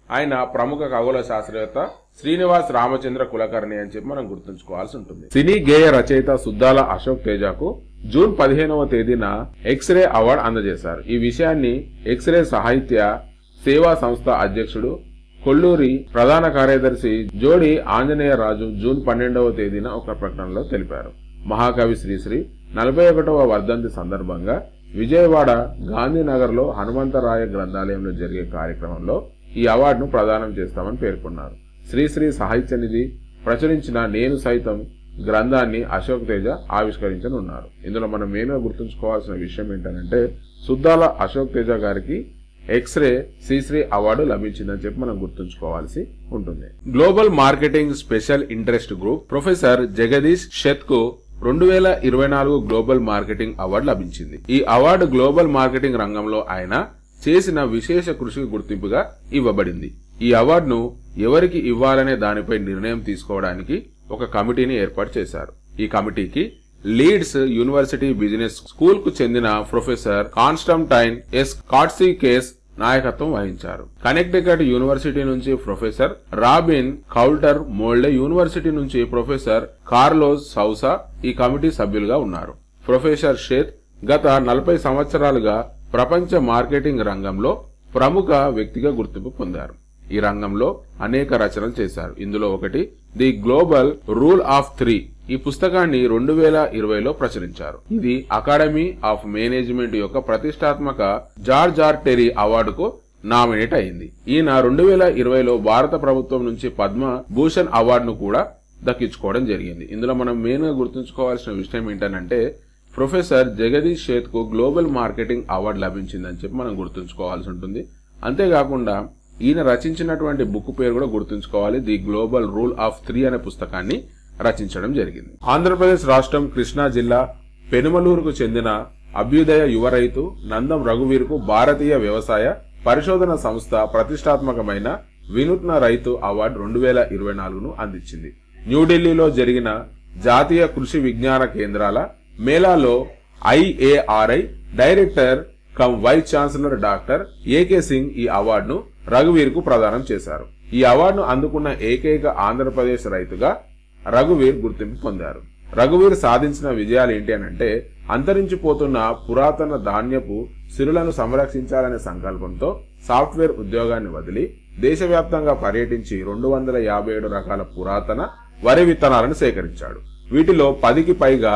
Speaker 1: ఆయన ప్రముఖ ఖగోళ శాస్త్రవేత్త శ్రీనివాస్ రామచంద్ర కులకర్ణి అని చెప్పి మనం గుర్తుంచుకోవాల్సి ఉంటుంది. సినీ గేయ రచయిత సుద్దాల అశోక్ తేజకు జూన్ 15వ తేదీన ఎక్స్రే అవార్డు అందజేశారు. ఈ విషయాన్ని ఎక్స్రే సాహిత్య సేవా సంస్థ అధ్యక్షుడు కొల్లూరి ప్రధాన కార్యదర్శి జోడి ఆంజనేయ రాజు జూన్ 12వ తేదీన ఒక ప్రకటనలో తెలిపారు. మహాకవి శ్రీశ్రీ 41వ వర్ధంతి సందర్భంగా విజయవాడ గాంధీనగర్ లో హనుమంతరాయ గ్రంథాలయంలో జరిగే కార్యక్రమంలో ఈ అవార్డును ప్రదానం చేస్తామని పేర్కొన్నారు. శ్రీశ్రీ సాహిత్య నిధి ప్రచురించిన నేను సైతం గ్రంథాన్ని అశోక్ తేజ ఆవిష్కరించనున్నారు. ఇందులో మనం మెయిన్గా గుర్తుంచుకోవాల్సిన విషయం ఏంటంటే సుద్దాల అశోక్ తేజ గారికి ఎక్స్రే శ్రీశ్రీ అవార్డు లభించిందని చెప్పి మనం గుర్తుంచుకోవాల్సి ఉంటుంది. Global marketing special interest group professor Jagdish Sheth కు 2024 గ్లోబల్ మార్కెటింగ్ అవార్డు లభించింది. ఈ అవార్డు గ్లోబల్ మార్కెటింగ్ రంగంలో ఆయన చేసిన విశేష కృషికి గుర్తింపుగా ఇవ్వబడింది. ఈ అవార్డును ఎవరికి ఇవ్వాలనే దానిపై నిర్ణయం తీసుకోవడానికి ఒక కమిటీని ఏర్పాటు చేశారు. ఈ కమిటీకి లీడ్స్ యూనివర్సిటీ బిజినెస్ స్కూల్ కు చెందిన ప్రొఫెసర్ కాన్స్టంటైన్ ఎస్ కార్ట్సీకేస్ నాయకత్వం వహించారు. కనెక్టికట్ యూనివర్సిటీ నుంచి ప్రొఫెసర్ రాబిన్ కౌల్టర్ మోల్డే యూనివర్సిటీ నుంచి ప్రొఫెసర్ కార్లోస్ సౌసా ఈ కమిటీ సభ్యులుగా ఉన్నారు. ప్రొఫెసర్ షేత్ గత 40 సంవత్సరాలుగా ప్రపంచ మార్కెటింగ్ రంగంలో ప్రముఖ వ్యక్తిగా గుర్తింపు పొందారు. ఈ రంగంలో అనేక రచనలు చేశారు. ఇందులో ఒకటి ది గ్లోబల్ రూల్ ఆఫ్ 3 ఈ పుస్తకాన్ని 2020లో ప్రచురించారు. ఇది అకాడమీ ఆఫ్ మేనేజ్మెంట్ యొక్క ప్రతిష్టాత్మక జార్జ్ ఆర్ టెరీ అవార్డుకు నామినేట్ అయింది. ఈయన 2020లో భారత ప్రభుత్వం నుంచి పద్మ భూషణ్ అవార్డును కూడా దక్కించుకోవడం జరిగింది. ఇందులో మనం మెయిన్ గా గుర్తుంచుకోవాల్సిన విషయం ఏంటంటే ప్రొఫెసర్ జగదీష్ షేత్ కు గ్లోబల్ మార్కెటింగ్ అవార్డు లభించిందని చెప్పి మనం గుర్తుంచుకోవాల్సి ఉంటుంది. అంతేకాకుండా ఈయన రచించినటువంటి బుక్ పేరు కూడా గుర్తుంచుకోవాలి. ది గ్లోబల్ రూల్ ఆఫ్ 3 అనే పుస్తకాన్ని రచించడం జరిగింది. ఆంధ్రప్రదేశ్ రాష్ట్రం కృష్ణా జిల్లా పెనుమలూరుకు చెందిన అభ్యుదయ యువ రైతు నందం రఘువీర్కు భారతీయ వ్యవసాయ పరిశోధన సంస్థ ప్రతిష్టాత్మకమైన వినూత్న రైతు అవార్డు 2024ను అందించింది. న్యూఢిల్లీలో జరిగిన జాతీయ కృషి విజ్ఞాన కేంద్రాల మేళాలో IARI director cum vice chancellor doctor A K Singh ఈ అవార్డును రఘువీర్ కు ప్రదానం చేశారు. ఈ అవార్డును అందుకున్న ఏకైక ఆంధ్రప్రదేశ్ రైతుగా రఘువీర్ గుర్తింపు పొందారు. రఘువీర్ సాధించిన విజయాలు ఏంటి అనంటే అంతరించిపోతున్న పురాతన ధాన్యపు సిరులను సంరక్షించాలనే సంకల్పంతో సాఫ్ట్వేర్ ఉద్యోగాన్ని వదిలి దేశవ్యాప్తంగా పర్యటించి 257 రకాల పురాతన వరి విత్తనాలను సేకరించాడు. వీటిలో 10కి పైగా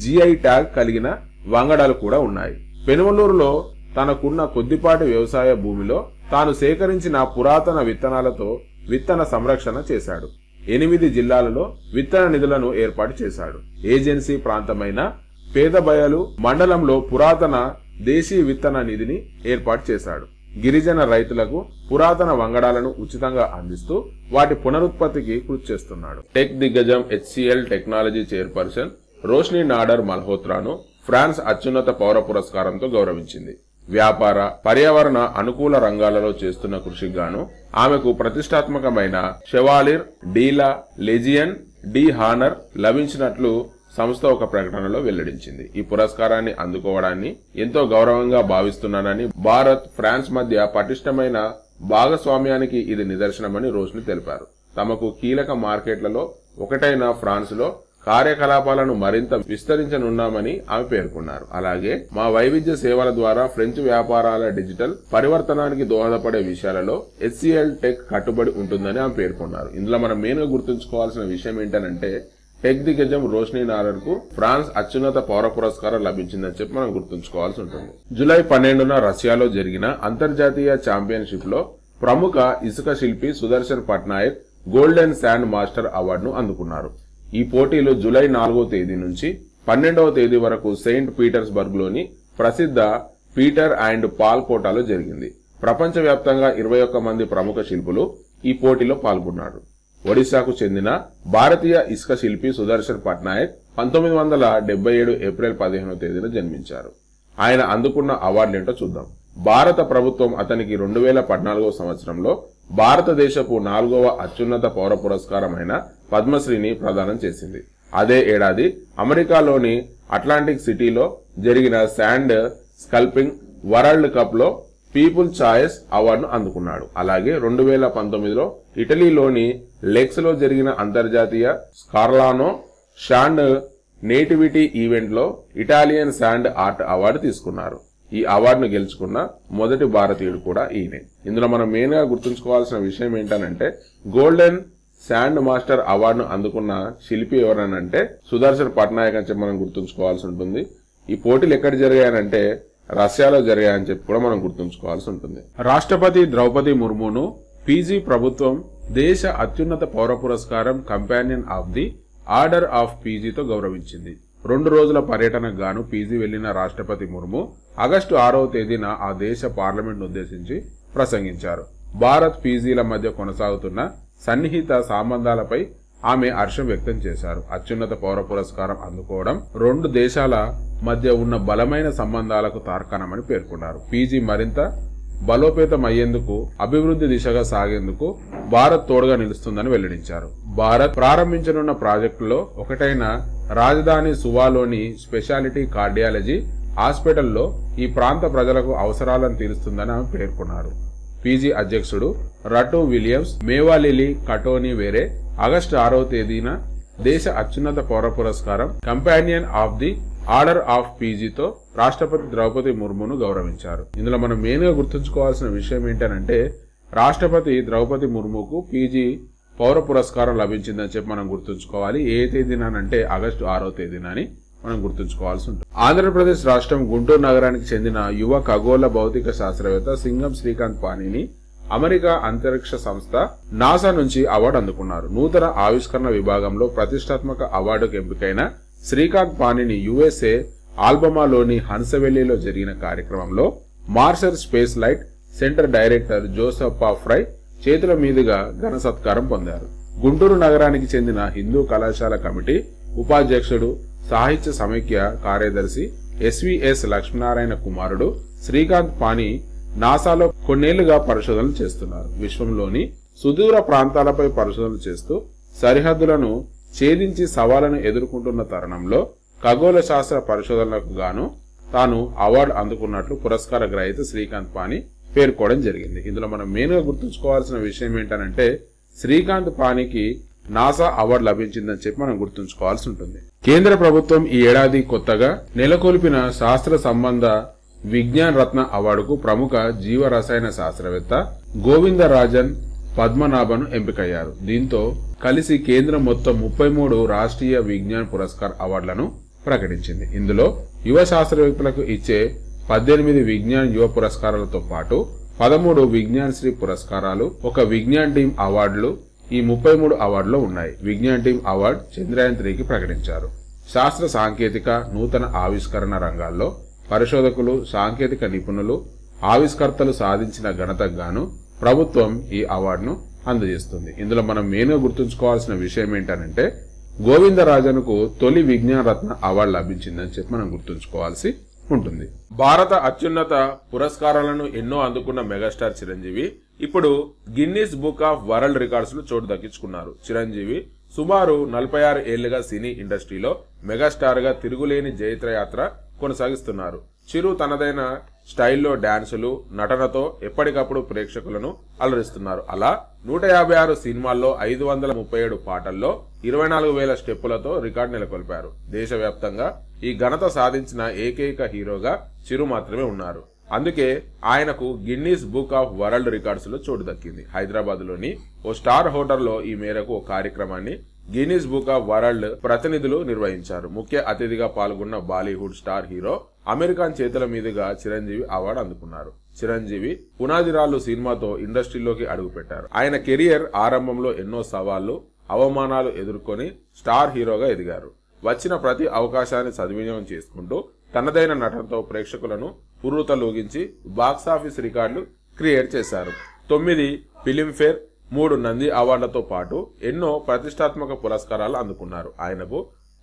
Speaker 1: GI ట్యాగ్ కలిగిన వంగడాలు కూడా ఉన్నాయి. పెనుమలూరులో తనకున్న కొద్దిపాటి వ్యవసాయ భూమిలో తాను సేకరించిన పురాతన విత్తనాలతో విత్తన సంరక్షణ చేశాడు. 8 జిల్లాలలో విత్తన నిధులను ఏర్పాటు చేశాడు. ఏజెన్సీ ప్రాంతమైన పేదబయలు మండలంలో పురాతన దేశీ విత్తన నిధిని ఏర్పాటు చేశాడు. గిరిజన రైతులకు పురాతన వంగడాలను ఉచితంగా అందిస్తూ వాటి పునరుత్పత్తికి కృషి చేస్తున్నాడు. టెక్ దిగ్గజం HCL technology chairperson Roshni Nadar మల్హోత్రాను ఫ్రాన్స్ అత్యున్నత పౌర పురస్కారంతో గౌరవించింది. వ్యాపార పర్యావరణ అనుకూల రంగాలలో చేస్తున్న కృషికి గాను ఆమెకు ప్రతిష్టాత్మకమైన షెవాలిర్ డీలా లెజియన్ డి హానర్ లభించినట్లు సంస్థ ఒక ప్రకటనలో వెల్లడించింది. ఈ పురస్కారాన్ని అందుకోవడాన్ని ఎంతో గౌరవంగా భావిస్తున్నానని, భారత్ ఫ్రాన్స్ మధ్య పటిష్టమైన భాగస్వామ్యానికి ఇది నిదర్శనమని రోష్ని తెలిపారు. తమకు కీలక మార్కెట్లలో ఒకటైన ఫ్రాన్స్ లో కార్యకలాపాలను మరింత విస్తరించనున్నామని ఆమె పేర్కొన్నారు. అలాగే మా వైవిధ్య సేవల ద్వారా ఫ్రెంచ్ వ్యాపారాల డిజిటల్ పరివర్తనానికి దోహదపడే విషయాలలో HCL టెక్ కట్టుబడి ఉంటుందని ఆమె పేర్కొన్నారు. ఇందులో మనం మెయిన్ గా గుర్తుంచుకోవాల్సిన విషయం ఏంటంటే టెక్ దిగ్గజం రోష్ని నాడర్ కు ఫ్రాన్స్ అత్యున్నత పౌర పురస్కారం లభించిందని చెప్పి మనం గుర్తుంచుకోవాల్సి ఉంటుంది. జూలై 12న రష్యాలో జరిగిన అంతర్జాతీయ ఛాంపియన్షిప్ లో ప్రముఖ ఇసుక శిల్పి Sudarshan Patnaik golden sand master అవార్డును అందుకున్నారు. ఈ పోటీలు జూలై 4వ తేదీ నుంచి 12వ తేదీ వరకు సెయింట్ పీటర్స్బర్గ్ లోని ప్రసిద్ధ పీటర్ అండ్ పాల్ కోటాలో జరిగింది. ప్రపంచవ్యాప్తంగా 21 మంది ప్రముఖ శిల్పులు ఈ పోటీలో పాల్గొన్నారు. ఒడిశాకు చెందిన భారతీయ ఇసుక శిల్పి సుదర్శన్ పట్నాయక్ 1977 ఏప్రిల్ 15వ తేదీన జన్మించారు. ఆయన అందుకున్న అవార్డులేంటో చూద్దాం. భారత ప్రభుత్వం అతనికి 2014వ సంవత్సరంలో భారతదేశపు 4వ అత్యున్నత పౌర పురస్కారమైన పద్మశ్రీని ప్రదానం చేసింది. అదే ఏడాది అమెరికాలోని అట్లాంటిక్ సిటీలో జరిగిన శాండ్ స్కల్పింగ్ వరల్డ్ కప్ లో పీపుల్ చాయిస్ అవార్డును అందుకున్నాడు. అలాగే 2019లో ఇటలీలోని లెక్స్ లో జరిగిన అంతర్జాతీయ స్కార్లానో శాండ్ నేటివిటీ ఈవెంట్ లో ఇటాలియన్ శాండ్ ఆర్ట్ అవార్డు తీసుకున్నారు. ఈ అవార్డును గెలుచుకున్న మొదటి భారతీయుడు కూడా ఈయనే. ఇందులో మనం మెయిన్ గా గుర్తుంచుకోవాల్సిన విషయం ఏంటనంటే గోల్డెన్ శాండ్ మాస్టర్ అవార్డును అందుకున్న శిల్పి ఎవరనంటే సుదర్శన్ పట్నాయక్ అని చెప్పి మనం గుర్తుంచుకోవాల్సి ఉంటుంది. ఈ పోటీలు ఎక్కడ జరిగాయనంటే రష్యాలో జరిగాయని చెప్పి కూడా మనం గుర్తుంచుకోవాల్సి ఉంటుంది. రాష్ట్రపతి ద్రౌపది ముర్మును PG ప్రభుత్వం దేశ అత్యున్నత పౌర పురస్కారం companion of the order of PGతో గౌరవించింది. 2 రోజుల పర్యటనకు గాను PG వెళ్లిన రాష్ట్రపతి ముర్ము ఆగస్టు 6వ తేదీన ఆ దేశ పార్లమెంట్ ఉద్దేశించి ప్రసంగించారు. భారత్ PGల మధ్య కొనసాగుతున్న సన్నిహిత సంబంధాలపై ఆమె హర్షం వ్యక్తం చేశారు. అత్యున్నత పౌర పురస్కారం అందుకోవడం 2 దేశాల మధ్య ఉన్న బలమైన సంబంధాలకు తార్కాణమని పేర్కొన్నారు. PG మరింత బలోపేతం అయ్యేందుకు అభివృద్ధి దిశగా సాగేందుకు భారత్ తోడుగా నిలుస్తుందని వెల్లడించారు. భారత్ ప్రారంభించనున్న ప్రాజెక్టులో ఒకటైన రాజధాని సువాలోని స్పెషాలిటీ కార్డియాలజీ హాస్పిటల్లో ఈ ప్రాంత ప్రజలకు అవసరాలను తీరుస్తుందని ఆమె పేర్కొన్నారు. PG అధ్యక్షుడు రటో విలియమ్స్ మేవాలిలి కటోని వేరే ఆగస్టు 6వ తేదీన దేశ అత్యున్నత పౌర పురస్కారం companion of the order of PGతో రాష్ట్రపతి ద్రౌపది ముర్మును గౌరవించారు. ఇందులో మనం మెయిన్ గా గుర్తుంచుకోవాల్సిన విషయం ఏంటంటే రాష్ట్రపతి ద్రౌపది ముర్ముకు PG పౌర పురస్కారం లభించిందని చెప్పి మనం గుర్తుంచుకోవాలి. ఏ తేదీనంటే ఆగస్టు 6వ తేదీనని మనం గుర్తుంచుకోవాల్సి ఉంటుంది. ఆంధ్రప్రదేశ్ రాష్ట్రం గుంటూరు నగరానికి చెందిన యువ ఖగోళ భౌతిక శాస్త్రవేత్త సింగం శ్రీకాంత్ పాణిని అమెరికా అంతరిక్ష సంస్థ నాసా నుంచి అవార్డు అందుకున్నారు. నూతన ఆవిష్కరణ విభాగంలో ప్రతిష్టాత్మక అవార్డుకు ఎంపికైన శ్రీకాంత్ పాణిని USA ఆల్బమాలోని హన్సవెల్లిలో జరిగిన కార్యక్రమంలో Marshall Space Flight Center director Joseph Fry చేతుల మీదుగా ఘన సత్కారం పొందారు. గుంటూరు నగరానికి చెందిన హిందూ కళాశాల కమిటీ ఉపాధ్యక్షుడు, సాహిత్య సమైక్య కార్యదర్శి ఎస్విఎస్ లక్ష్మీనారాయణ కుమారుడు శ్రీకాంత్ పాని నాసాలో కొన్నేళ్లుగా పరిశోధనలు చేస్తున్నారు. విశ్వంలోని సుదూర ప్రాంతాలపై పరిశోధనలు చేస్తూ సరిహద్దులను ఛేదించి సవాళ్లను ఎదుర్కొంటున్న తరుణంలో ఖగోళ శాస్త్ర పరిశోధనలకు గాను తాను అవార్డు అందుకున్నట్లు పురస్కార గ్రహీత శ్రీకాంత్ పాని పేర్కోవడం జరిగింది. ఇందులో మనం మెయిన్ గా గుర్తుంచుకోవాల్సిన విషయం ఏంటంటే శ్రీకాంత్ పానికి నాసా అవార్డు లభించిందని చెప్పి మనం గుర్తుంచుకోవాల్సి ఉంటుంది. కేంద్ర ప్రభుత్వం ఈ ఏడాది కొత్తగా నెలకొల్పిన శాస్త్ర సంబంధ విజ్ఞాన్ రత్న అవార్డుకు ప్రముఖ జీవ రసాయన శాస్త్రవేత్త గోవిందరాజన్ పద్మనాభన్ ఎంపికయ్యారు. దీంతో కలిసి కేంద్రం మొత్తం 33 రాష్ట్రీయ విజ్ఞాన్ పురస్కార్ అవార్డులను ప్రకటించింది. ఇందులో యువ శాస్త్రవేత్తలకు ఇచ్చే 18 విజ్ఞాన్ యువ పురస్కారాలతో పాటు 13 విజ్ఞాన్ శ్రీ పురస్కారాలు, ఒక విజ్ఞాన్ టీం అవార్డులు ఈ 33 అవార్డులో ఉన్నాయి. విజ్ఞాన్ టీం అవార్డు చంద్రయాన్ 3కి ప్రకటించారు. శాస్త్ర సాంకేతిక నూతన ఆవిష్కరణ రంగాల్లో పరిశోధకులు, సాంకేతిక నిపుణులు, ఆవిష్కర్తలు సాధించిన ఘనతకు గాను ప్రభుత్వం ఈ అవార్డును అందజేస్తుంది. ఇందులో మనం మెయిన్ గా గుర్తుంచుకోవాల్సిన విషయం ఏంటంటే గోవిందరాజన్కు తొలి విజ్ఞాన రత్న అవార్డు లభించిందని చెప్పి మనం గుర్తుంచుకోవాల్సి ఉంటుంది. భారత అత్యున్నత పురస్కారాలను ఎన్నో అందుకున్న మెగాస్టార్ చిరంజీవి ఇప్పుడు Guinness book of world records లో చోటు దక్కించుకున్నారు. చిరంజీవి సుమారు 46 ఏళ్లుగా సినీ ఇండస్ట్రీలో మెగాస్టార్ గా తిరుగులేని జైత్రయాత్ర కొనసాగిస్తున్నారు. చిరు తనదైన స్టైల్లో డాన్సులు, నటనతో ఎప్పటికప్పుడు ప్రేక్షకులను అలరిస్తున్నారు. అలా 156 సినిమాల్లో 537 పాటల్లో 24,000 స్టెప్పులతో రికార్డు నెలకొల్పారు. దేశవ్యాప్తంగా ఈ ఘనత సాధించిన ఏకైక హీరోగా చిరు మాత్రమే ఉన్నారు. అందుకే ఆయనకు Guinness book of world records లో చోటు దక్కింది. హైదరాబాద్ లోని ఓ స్టార్ హోటల్లో ఈ మేరకు ఓ కార్యక్రమాన్ని గిన్నీస్ బుక్ ఆఫ్ వరల్డ్ ప్రతినిధులు నిర్వహించారు. ముఖ్య అతిథిగా పాల్గొన్న బాలీవుడ్ స్టార్ హీరో అమీర్ ఖాన్ చేతుల మీదుగా చిరంజీవి అవార్డు అందుకున్నారు. చిరంజీవి పునాదిరాళ్లు సినిమాతో ఇండస్ట్రీలోకి అడుగుపెట్టారు. ఆయన కెరియర్ ఆరంభంలో ఎన్నో సవాళ్లు, అవమానాలు ఎదుర్కొని స్టార్ హీరోగా ఎదిగారు. వచ్చిన ప్రతి అవకాశాన్ని సద్వినియోగం చేసుకుంటూ తనదైన నటనతో ప్రేక్షకులను పుర్రుతలూగించి బాక్సాఫీస్ రికార్డులు క్రియేట్ చేశారు. 9 ఫిలింఫేర్, 3 నంది అవార్డులతో పాటు ఎన్నో ప్రతిష్టాత్మక పురస్కారాలు అందుకున్నారు. ఆయనకు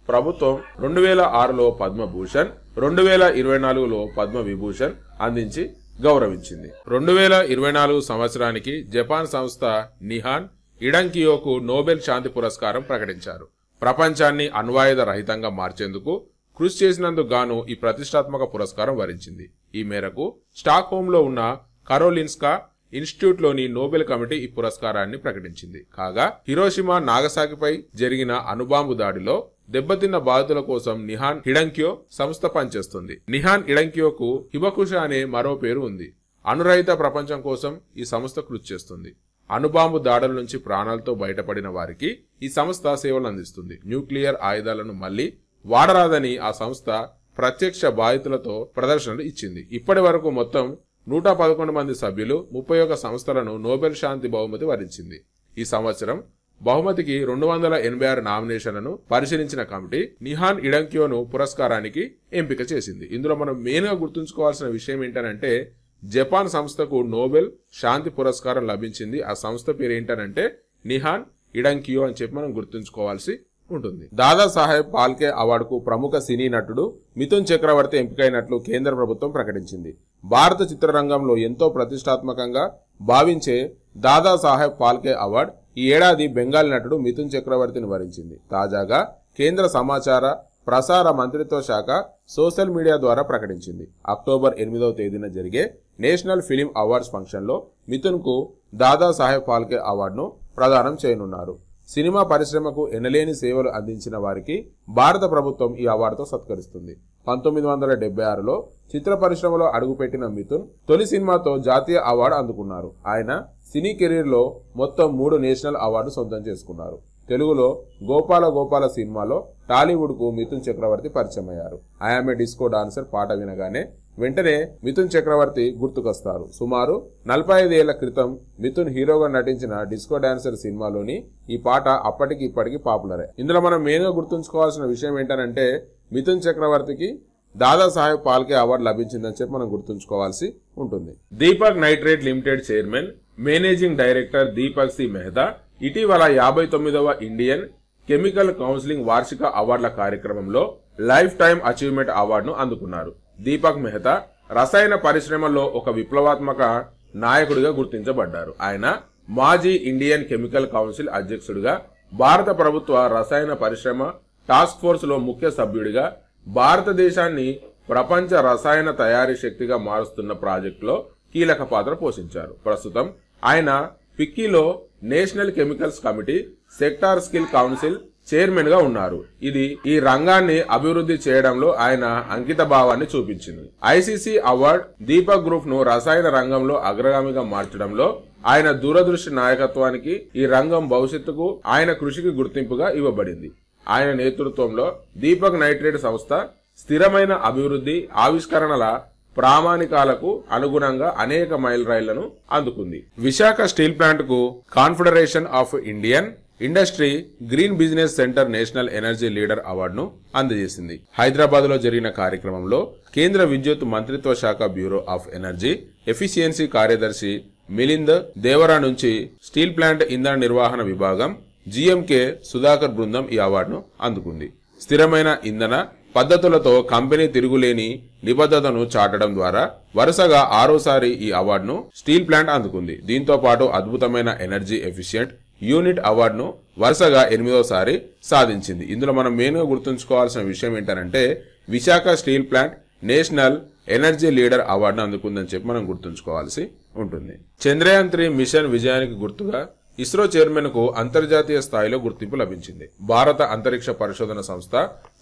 Speaker 1: ప్రభుత్వం 2006లో పద్మభూషణ్, 2024లో పద్మ విభూషణ్ అందించి గౌరవించింది. 2024 సంవత్సరానికి జపాన్ సంస్థ నిహాన్ ఇడంకియోకు నోబెల్ శాంతి పురస్కారం ప్రకటించారు. ప్రపంచాన్ని అణ్వాయుధ రహితంగా మార్చేందుకు కృషి చేసినందుకు గాను ఈ ప్రతిష్టాత్మక పురస్కారం వరించింది. ఈ మేరకు స్టాక్ హోమ్ లో ఉన్న కరోలిన్స్కా ఇన్స్టిట్యూట్ లోని నోబెల్ కమిటీ ఈ పురస్కారాన్ని ప్రకటించింది. కాగా హిరోషిమా, నాగసాకిపై జరిగిన అణుబాంబు దాడిలో దెబ్బతిన్న బాధితుల కోసం నిహాన్ హిడంక్యో సంస్థ పనిచేస్తుంది. నిహాన్ హిడంక్యోకు హిబకుష అనే మరో పేరు ఉంది. అణురహిత ప్రపంచం కోసం ఈ సంస్థ కృషి చేస్తుంది. అణుబాంబు దాడుల నుంచి ప్రాణాలతో బయటపడిన వారికి ఈ సంస్థ సేవలు అందిస్తుంది. న్యూక్లియర్ ఆయుధాలను మళ్లీ వాడరాదని ఆ సంస్థ ప్రత్యక్ష బాధితులతో ప్రదర్శనలు ఇచ్చింది. ఇప్పటి వరకు మొత్తం 111 మంది సభ్యులు 31 సంస్థలను నోబెల్ శాంతి బహుమతి వరించింది. ఈ సంవత్సరం బహుమతికి 286 నామినేషన్లను పరిశీలించిన కమిటీ నిహాన్ ఇడంక్యోను పురస్కారానికి ఎంపిక చేసింది. ఇందులో మనం మెయిన్ గా గుర్తుంచుకోవాల్సిన విషయం ఏంటంటే జపాన్ సంస్థకు నోబెల్ శాంతి పురస్కారం లభించింది. ఆ సంస్థ పేరు ఏంటంటే నిహాన్ ఇడంక్యో అని చెప్పి మనం గుర్తుంచుకోవాల్సి ఉంటుంది. దాదాసాహెబ్ ఫాల్కే అవార్డుకు ప్రముఖ సినీ నటుడు మిథున్ చక్రవర్తి ఎంపికైనట్లు కేంద్ర ప్రభుత్వం ప్రకటించింది. భారత చిత్రరంగంలో ఎంతో ప్రతిష్టాత్మకంగా భావించే దాదాసాహెబ్ ఫాల్కే అవార్డు ఈ ఏడాది బెంగాల్ నటుడు మిథున్ చక్రవర్తిని వరించింది. తాజాగా కేంద్ర సమాచార ప్రసార మంత్రిత్వ శాఖ సోషల్ మీడియా ద్వారా ప్రకటించింది. అక్టోబర్ 8వ తేదీన జరిగే నేషనల్ ఫిలిం అవార్డ్స్ ఫంక్షన్ లో మిథున్ కు దాదాసాహెబ్ ఫాల్కే అవార్డును ప్రదానం చేయనున్నారు. సినిమా పరిశ్రమకు ఎనలేని సేవలు అందించిన వారికి భారత ప్రభుత్వం ఈ అవార్డుతో సత్కరిస్తుంది. 1976లో చిత్ర పరిశ్రమలో అడుగుపెట్టిన మిథున్ తొలి సినిమాతో జాతీయ అవార్డు అందుకున్నారు. ఆయన సినీ కెరీర్ లో మొత్తం 3 నేషనల్ అవార్డు సొంతం చేసుకున్నారు. తెలుగులో గోపాల గోపాల సినిమాలో టాలీవుడ్ కు మిథున్ చక్రవర్తి పరిచయం అయ్యారు. ఐయామ్ ఏ డిస్కో డాన్సర్ పాట వినగానే వెంటనే మిథున్ చక్రవర్తి గుర్తుకొస్తారు. సుమారు 45 ఏళ్ల క్రితం మిథున్ హీరోగా నటించిన డిస్కో డాన్సర్ సినిమాలోని ఈ పాట అప్పటికి ఇప్పటికి పాపులరే. ఇందులో మనం మెయిన్ గా గుర్తుంచుకోవాల్సిన విషయం ఏంటంటే మిథున్ చక్రవర్తికి దాదాసాహెబ్ ఫాల్కే అవార్డు లభించిందని చెప్పి మనం గుర్తుంచుకోవాల్సి ఉంటుంది. Deepak Nitrite Limited chairman managing director Deepak C Mehta ఇటీవల 59వ ఇండియన్ కెమికల్ కౌన్సిలింగ్ వార్షిక అవార్డుల కార్యక్రమంలో లైఫ్ టైమ్ అచీవ్మెంట్ అవార్డును అందుకున్నారు. దీపక్ మెహతా రసాయన పరిశ్రమలో ఒక విప్లవాత్మక నాయకుడిగా గుర్తించబడ్డారు. ఆయన మాజీ ఇండియన్ కెమికల్ కౌన్సిల్ అధ్యక్షుడిగా, భారత ప్రభుత్వ రసాయన పరిశ్రమ టాస్క్ ఫోర్స్ లో ముఖ్య సభ్యుడిగా, భారతదేశాన్ని ప్రపంచ రసాయన తయారీ శక్తిగా మారుస్తున్న ప్రాజెక్టులో కీలక పాత్ర పోషించారు. ప్రస్తుతం ఆయన ఫిక్కీలో national chemicals committee sector skill council chairman గా ఉన్నారు. ఇది ఈ రంగాన్ని అభివృద్ధి చేయడంలో ఆయన అంకిత భావాన్ని చూపించింది. ఐసీసీ అవార్డ్ దీపక్ గ్రూప్ ను రసాయన రంగంలో అగ్రగామిగా మార్చడంలో ఆయన దూరదృష్టి నాయకత్వానికి, ఈ రంగం భవిష్యత్తుకు ఆయన కృషికి గుర్తింపుగా ఇవ్వబడింది. ఆయన నేతృత్వంలో దీపక్ నైట్రేట్ సంస్థ స్థిరమైన అభివృద్ధి, ఆవిష్కరణల ప్రామాణికాలకు అనుగుణంగా అనేక మైలురాళ్లను అందుకుంది. విశాఖ స్టీల్ ప్లాంట్ కు confederation of Indian industry green business centre national energy leader అవార్డును అందజేసింది. హైదరాబాద్ లో జరిగిన కార్యక్రమంలో కేంద్ర విద్యుత్ మంత్రిత్వ శాఖ బ్యూరో ఆఫ్ ఎనర్జీ ఎఫిషియన్సీ కార్యదర్శి మిలింద్ దేవరా నుంచి స్టీల్ ప్లాంట్ ఇంధన నిర్వహణ విభాగం జీఎంకే సుధాకర్ బృందం ఈ అవార్డును అందుకుంది. స్థిరమైన ఇంధన పద్ధతులతో కంపెనీ తిరుగులేని నిబద్ధతను చాటడం ద్వారా వరుసగా 6వసారి ఈ అవార్డును స్టీల్ ప్లాంట్ అందుకుంది. దీంతో పాటు అద్భుతమైన ఎనర్జీ ఎఫిషియెంట్ యూనిట్ అవార్డును వరుసగా 8వసారి సాధించింది. ఇందులో మనం మెయిన్ గా గుర్తుంచుకోవాల్సిన విషయం ఏంటంటే Visakha steel plant national energy leader అవార్డును అందుకుందని చెప్పి మనం గుర్తుంచుకోవాల్సి ఉంటుంది. చంద్రయాన్ 3 మిషన్ విజయానికి గుర్తుగా ఇస్రో చైర్మన్ కు అంతర్జాతీయ స్థాయిలో గుర్తింపు లభించింది. భారత అంతరిక్ష పరిశోధన సంస్థ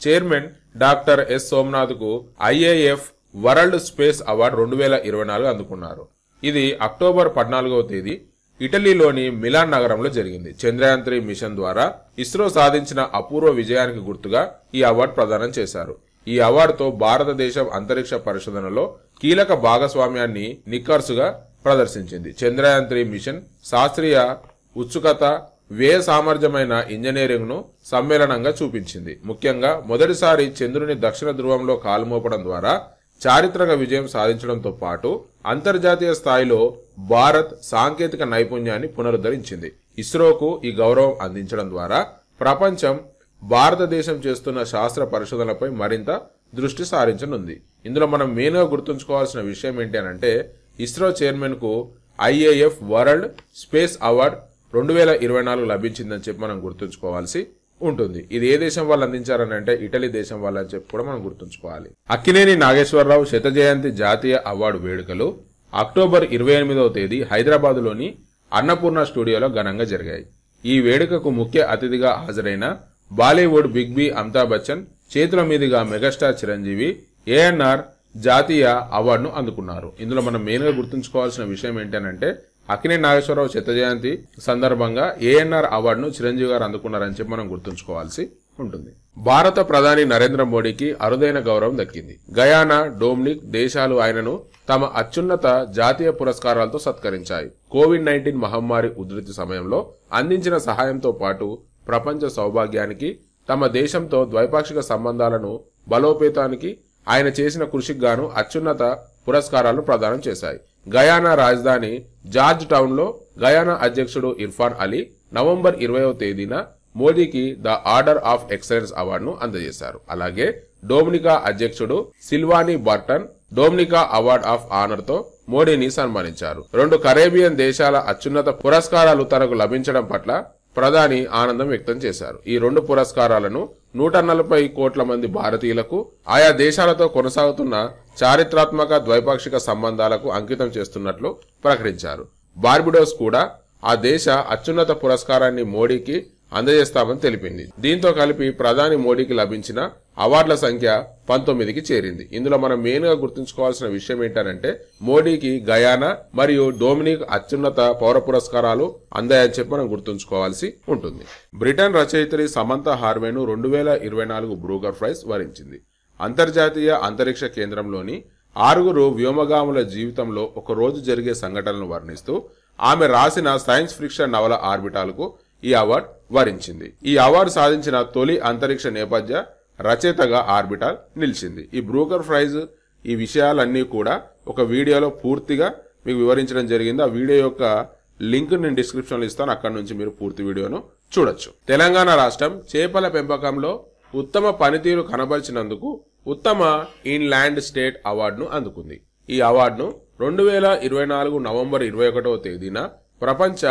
Speaker 1: చైర్మన్ డాక్టర్ ఎస్ సోమనాథ్ కు ఐఏఎఫ్ వరల్డ్ స్పేస్ అవార్డు 2024 అందుకున్నారు. ఇది అక్టోబర్ 14వ తేదీ ఇటలీలోని మిలాన్ నగరంలో జరిగింది. చంద్రయాన్ 3 మిషన్ ద్వారా ఇస్రో సాధించిన అపూర్వ విజయానికి గుర్తుగా ఈ అవార్డు ప్రదానం చేశారు. ఈ అవార్డుతో భారతదేశం అంతరిక్ష పరిశోధనలో కీలక భాగస్వామ్యాన్ని నిక్కర్సుగా ప్రదర్శించింది. చంద్రయాన్ 3 మిషన్ శాస్త్రీయ ఉత్సుకత, వ్యయ సామర్థ్యమైన ఇంజనీరింగ్ ను సమ్మేళనంగా చూపించింది. ముఖ్యంగా మొదటిసారి చంద్రుని దక్షిణ ధ్రువంలో కాలుమోపడం ద్వారా చారిత్రక విజయం సాధించడంతో పాటు అంతర్జాతీయ స్థాయిలో భారత్ సాంకేతిక నైపుణ్యాన్ని పునరుద్ధరించింది. ఇస్రోకు ఈ గౌరవం అందించడం ద్వారా ప్రపంచం భారతదేశం చేస్తున్న శాస్త్ర పరిశోధనలపై మరింత దృష్టి సారించనుంది. ఇందులో మనం మెయిన్ గా గుర్తుంచుకోవాల్సిన విషయం ఏంటి అనంటే ఇస్రో చైర్మన్ కు ఐఏఎఫ్ వరల్డ్ స్పేస్ అవార్డు 2024 లభించిందని చెప్పి మనం గుర్తుంచుకోవాల్సి ఉంటుంది. ఇది ఏ దేశం వాళ్ళు అందించారని అంటే ఇటలీ దేశం వాళ్ళని చెప్పి కూడా మనం గుర్తుంచుకోవాలి. అక్కినేని నాగేశ్వరరావు శత జయంతి జాతీయ అవార్డు వేడుకలు అక్టోబర్ 28వ తేదీ హైదరాబాద్ లోని అన్నపూర్ణ స్టూడియోలో ఘనంగా జరిగాయి. ఈ వేడుకకు ముఖ్య అతిథిగా హాజరైన బాలీవుడ్ బిగ్ బి అమితాబ్ బచ్చన్ చేతుల మీదుగా మెగాస్టార్ చిరంజీవి ఏఎన్ఆర్ జాతీయ అవార్డును అందుకున్నారు. ఇందులో మనం మెయిన్ గా గుర్తుంచుకోవాల్సిన విషయం ఏంటంటే అక్కినేని నాగేశ్వరరావు శత జయంతి సందర్భంగా ఏఎన్ఆర్ అవార్డును చిరంజీవి గారు అందుకున్నారని చెప్పి మనం గుర్తుంచుకోవాల్సి ఉంటుంది. భారత ప్రధాని నరేంద్ర మోడీకి అరుదైన గౌరవం దక్కింది. గయానా, డొమినిక్ దేశాలు ఆయనను తమ అత్యున్నత జాతీయ పురస్కారాలతో సత్కరించాయి. కోవిడ్-19 మహమ్మారి ఉధృతి సమయంలో అందించిన సహాయంతో పాటు ప్రపంచ సౌభాగ్యానికి, తమ దేశంతో ద్వైపాక్షిక సంబంధాలను బలోపేతానికి ఆయన చేసిన కృషికి గాను అత్యున్నత పురస్కారాలను ప్రదానం చేశాయి. గయానా రాజధాని జార్జ్ టౌన్ లో గయానా అధ్యక్షుడు ఇర్ఫాన్ అలీ నవంబర్ 20వ తేదీన మోదీకి ద ఆర్డర్ ఆఫ్ ఎక్సలెన్స్ అవార్డును అందజేశారు. అలాగే డొమినికా అధ్యక్షుడు Sylvanie Burton Dominica award of honour తో మోడీని సన్మానించారు. 2 కరేబియన్ దేశాల అత్యున్నత పురస్కారాలు తనకు లభించడం పట్ల ప్రధాని ఆనందం వ్యక్తం చేశారు. ఈ 2 పురస్కారాలను 140 కోట్ల మంది భారతీయులకు, ఆయా దేశాలతో కొనసాగుతున్న చారిత్రాత్మక ద్వైపాక్షిక సంబంధాలకు అంకితం చేస్తున్నట్లు ప్రకటించారు. బార్బిడోస్ కూడా ఆ దేశ అత్యున్నత పురస్కారాన్ని మోడీకి అందజేస్తామని తెలిపింది. దీంతో కలిపి ప్రధాని మోడీకి లభించిన అవార్డుల సంఖ్య 19కి చేరింది. ఇందులో మనం మెయిన్ గా గుర్తుంచుకోవాల్సిన విషయం ఏంటంటే మోడీకి గయానా మరియు డొమినిక్ అత్యున్నత పౌర పురస్కారాలు అందాయని చెప్పి మనం గుర్తుంచుకోవాల్సి ఉంటుంది. బ్రిటన్ రచయిత్రి సమంత హార్వేను 2024 బ్రూగర్ ప్రైజ్ వరించింది. అంతర్జాతీయ అంతరిక్ష కేంద్రంలోని 6 వ్యోమగాముల జీవితంలో ఒక రోజు జరిగే సంఘటనలను వర్ణిస్తూ ఆమె రాసిన సైన్స్ ఫిక్షన్ నవల ఆర్బిటాల్ కు ఈ అవార్డు వరించింది. ఈ అవార్డు సాధించిన తొలి అంతరిక్ష నేపథ్య రచయితగా ఆర్బిటాల్ నిలిచింది. ఈ బ్రూకర్ ప్రైజ్ ఈ విషయాలన్నీ కూడా ఒక వీడియోలో పూర్తిగా మీకు వివరించడం జరిగింది. ఆ వీడియో యొక్క లింక్ నేను డిస్క్రిప్షన్లో ఇస్తాను, అక్కడ నుంచి మీరు పూర్తి వీడియోను చూడొచ్చు. తెలంగాణ రాష్ట్రం చేపల పెంపకంలో ఉత్తమ పనితీరు కనబరిచినందుకు ఉత్తమ ఇన్లాండ్ స్టేట్ అవార్డును అందుకుంది. ఈ అవార్డును 2024 నవంబర్ 21వ తేదీన ప్రపంచ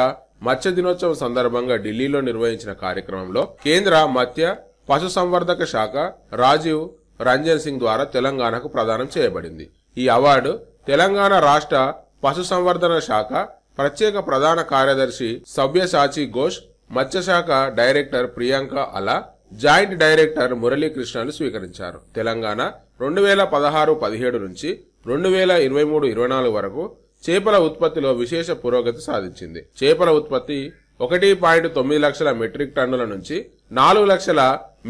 Speaker 1: మత్స్య దినోత్సవం సందర్భంగా ఢిల్లీలో నిర్వహించిన కార్యక్రమంలో కేంద్ర మత్స్య పశుసంవర్ధక శాఖ రాజీవ్ రంజన్ సింగ్ ద్వారా తెలంగాణకు ప్రదానం చేయబడింది. ఈ అవార్డు తెలంగాణ రాష్ట్ర పశుసంవర్ధన శాఖ ప్రత్యేక ప్రధాన కార్యదర్శి సవ్యసాచి ఘోష్, మత్స్యశాఖ డైరెక్టర్ ప్రియాంక అలా, జాయింట్ డైరెక్టర్ మురళీకృష్ణలు స్వీకరించారు. తెలంగాణ 2016-17 నుంచి 2023-24 వరకు చేపల ఉత్పత్తిలో విశేష పురోగతి సాధించింది. చేపల ఉత్పత్తి 1.9 లక్షల మెట్రిక్ టన్నుల నుంచి 4 లక్షల